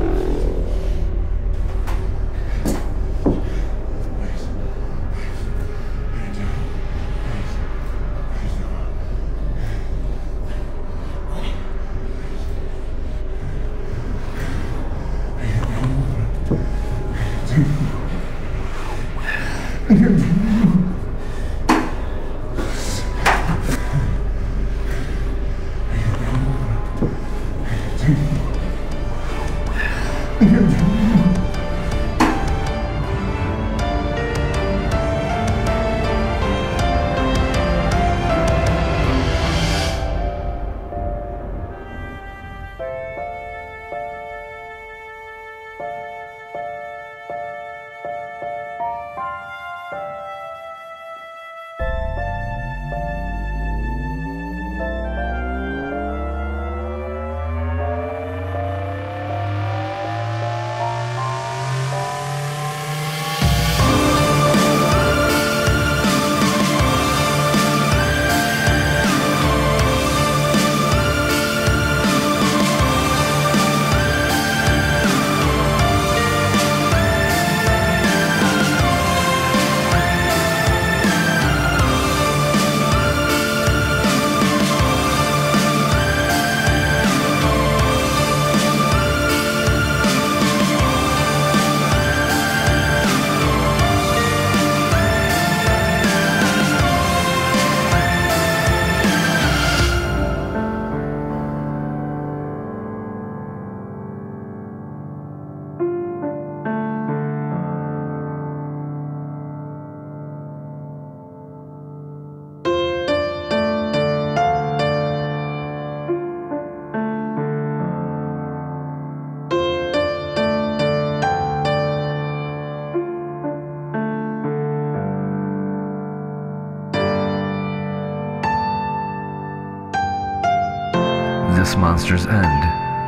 This monster's end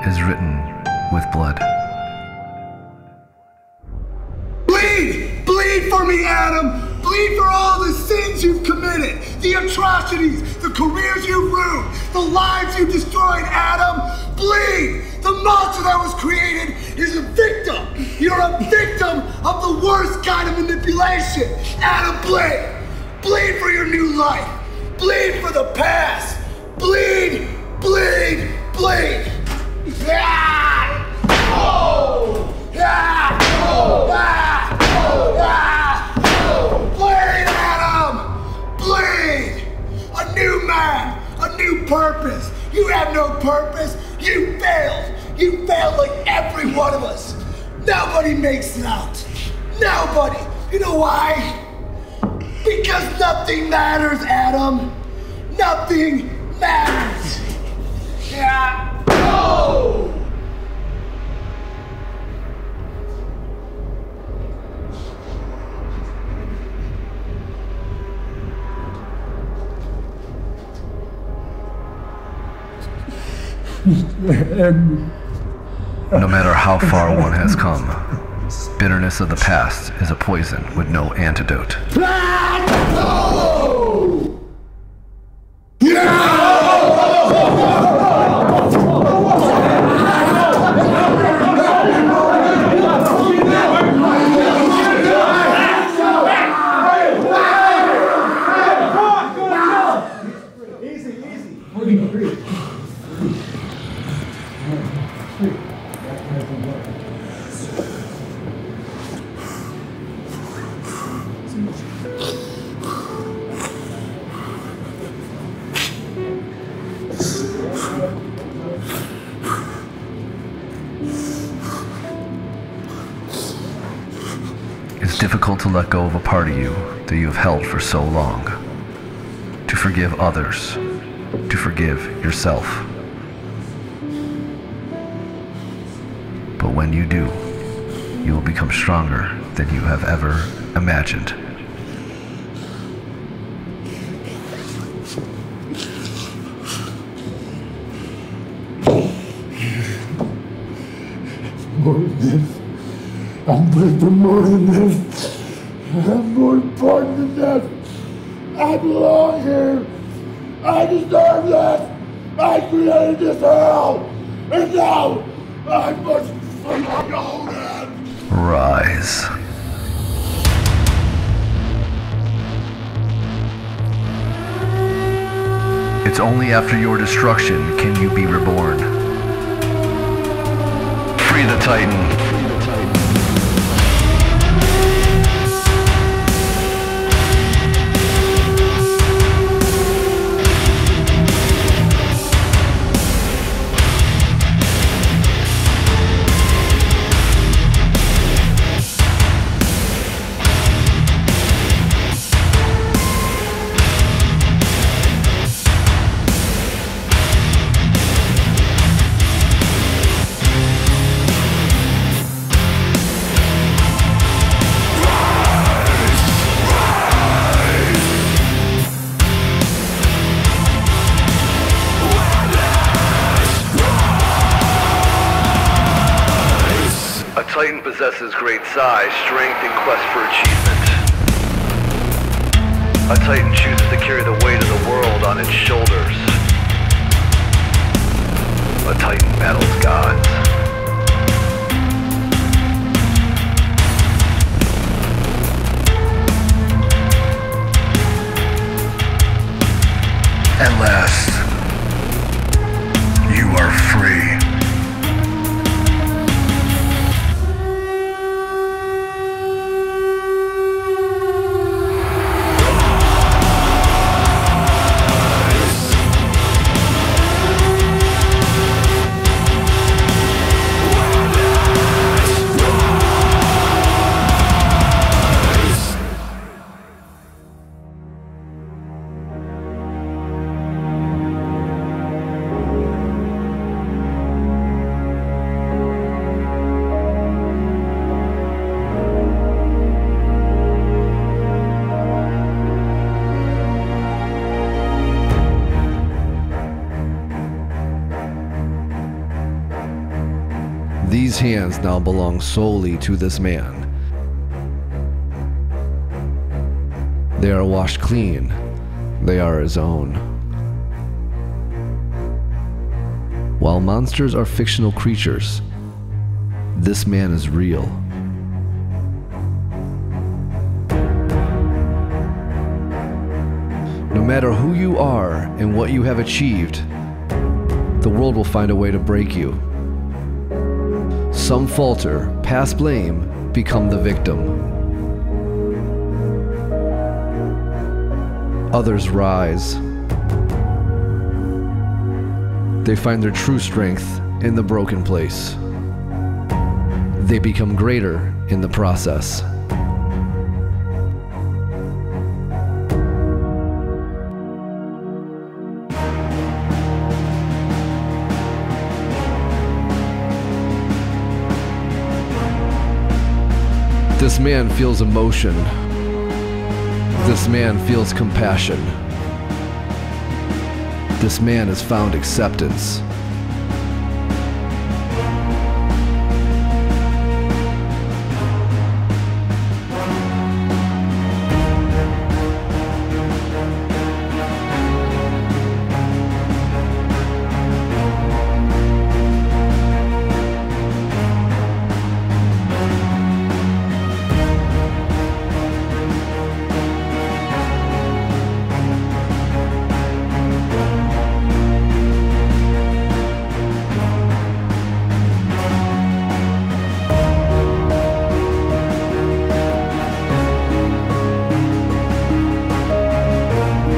is written with blood. Bleed! Bleed for me, Adam! Bleed for all the sins you've committed, the atrocities, the careers you've ruined, the lives you've destroyed, Adam! Bleed! The monster that was created is a victim! You're a victim of the worst kind of manipulation! Adam, bleed! Bleed for your new life! Bleed for the past! Bleed! Bleed! Bleed! Ah! Oh! Ah! Oh! Ah! Oh! Ah! Oh! Bleed, Adam! Bleed! A new man! A new purpose! You have no purpose! You failed! You failed like every one of us! Nobody makes it out! Nobody! You know why? Because nothing matters, Adam! Nothing matters! Yeah! No! No matter how far one has come, bitterness of the past is a poison with no antidote. No! Yeah! It's difficult to let go of a part of you that you have held for so long. To forgive others. To forgive yourself. But when you do, you will become stronger than you have ever imagined. More than this. I'm good for more than this. I'm more important than this. I belong here. I deserve this. I created this hell. And now I must fight my own end. Rise. It's only after your destruction can you be reborn. Free the Titan. Titan possesses great size, strength, and quest for achievement. A Titan chooses to carry the weight of the world on its shoulders. A Titan battles gods. At last, you are free. These hands now belong solely to this man. They are washed clean. They are his own. While monsters are fictional creatures, this man is real. No matter who you are and what you have achieved, the world will find a way to break you. Some falter, pass blame, become the victim. Others rise. They find their true strength in the broken place. They become greater in the process. This man feels emotion. This man feels compassion. This man has found acceptance.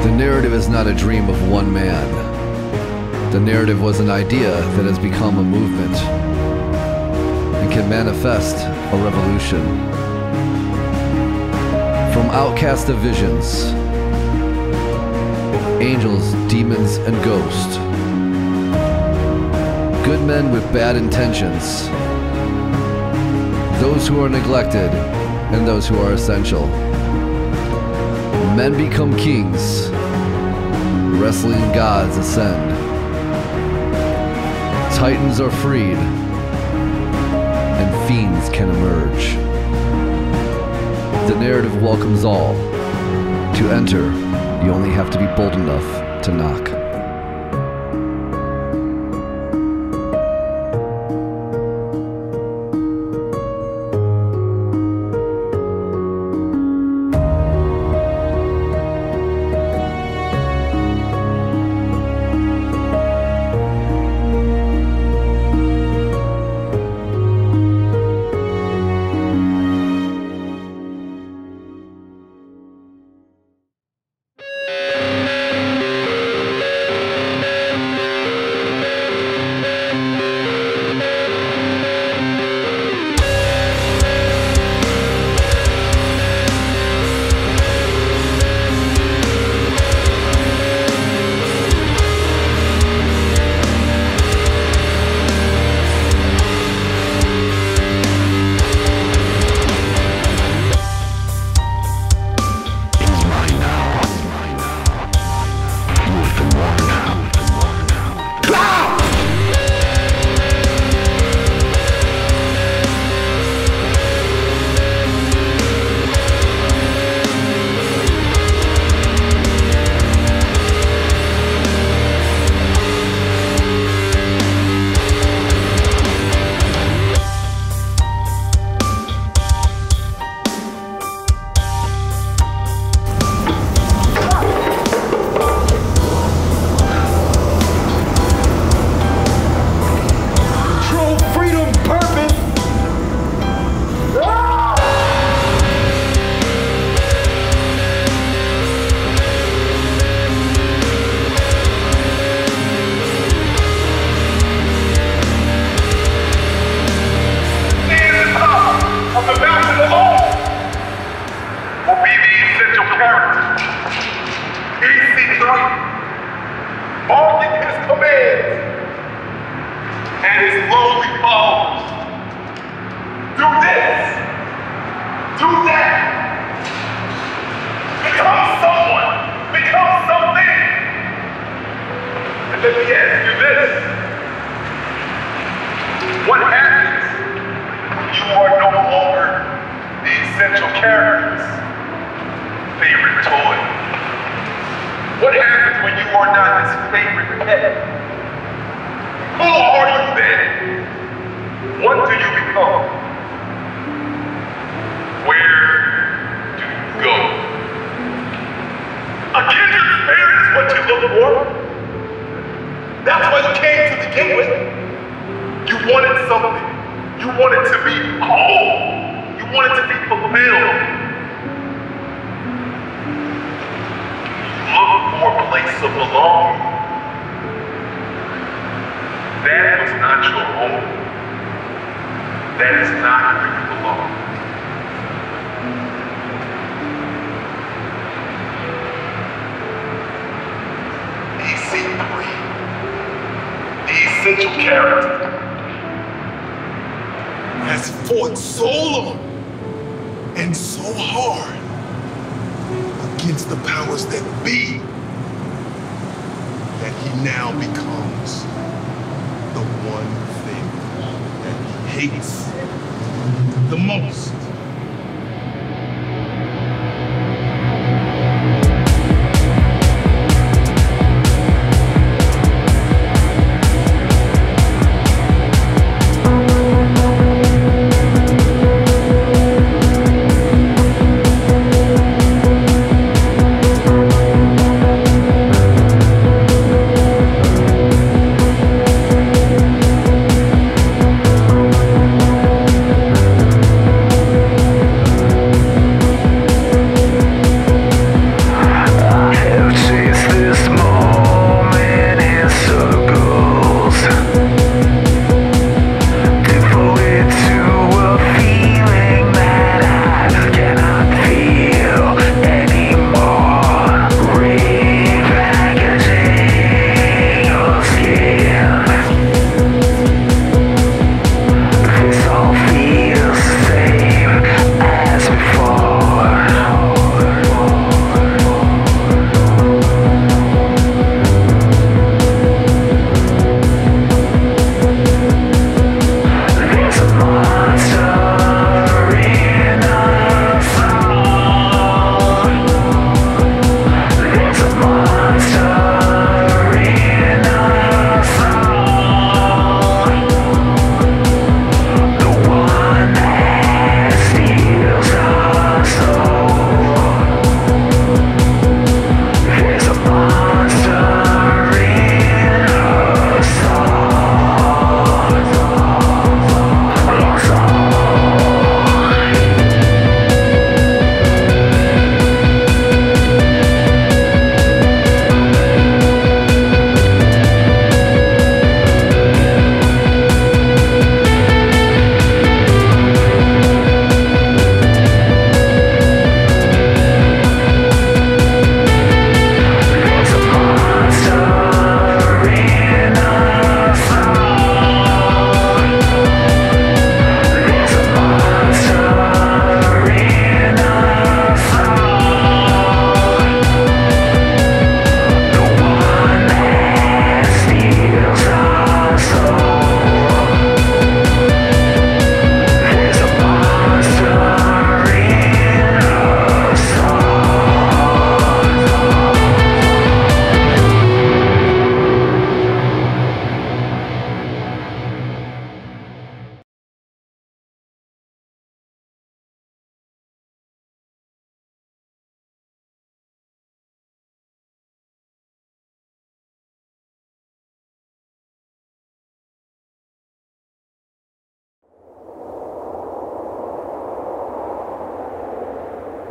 The narrative is not a dream of one man. The narrative was an idea that has become a movement and can manifest a revolution. from outcast of visions, angels, demons, and ghosts, good men with bad intentions, those who are neglected, and those who are essential. Men become kings, wrestling gods ascend. Titans are freed, and fiends can emerge. The narrative welcomes all. To enter, you only have to be bold enough to knock.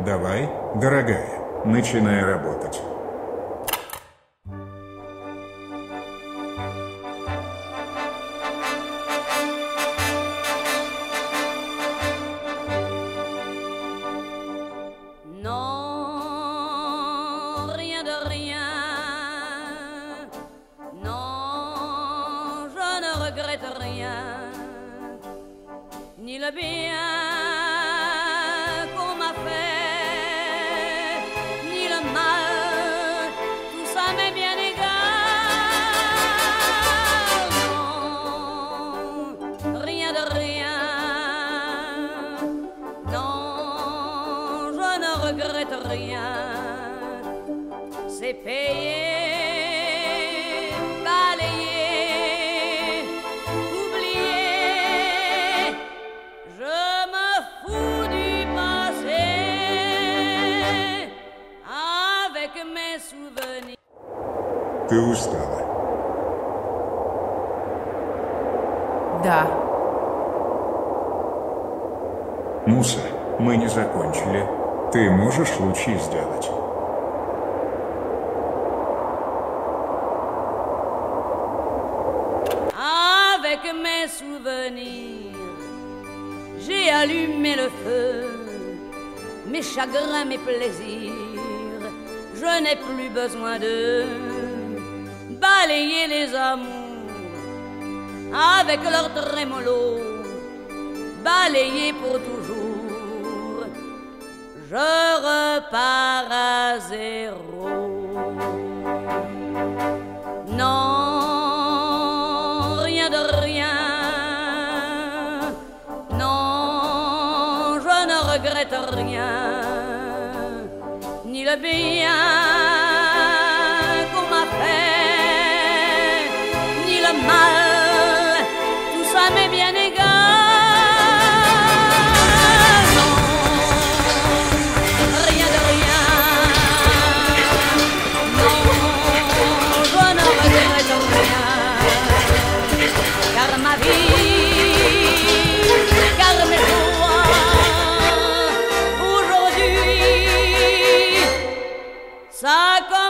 Давай, дорогая, начинай работать. Ni le bien qu'on m'a fait, ni le mal, tout ça m'est bien égal. Non, rien de rien. Non, je ne regrette rien. C'est payé. Ты устала? Да. Муса, мы не закончили. Ты можешь лучи сделать? Avec mes souvenirs, j'ai allumé le feu, mes chagrins, mes plaisirs, je n'ai plus besoin de balayer les amours avec leur trémolo, balayer pour toujours, je repars à zéro. Non, rien de rien, non, je ne regrette rien, ni le bien qu'on m'a fait, ni le mal, tout ça m'est bien égal. Non, rien de rien, non, je ne regrette rien, car ma vie, car mes joies, aujourd'hui, ça commence.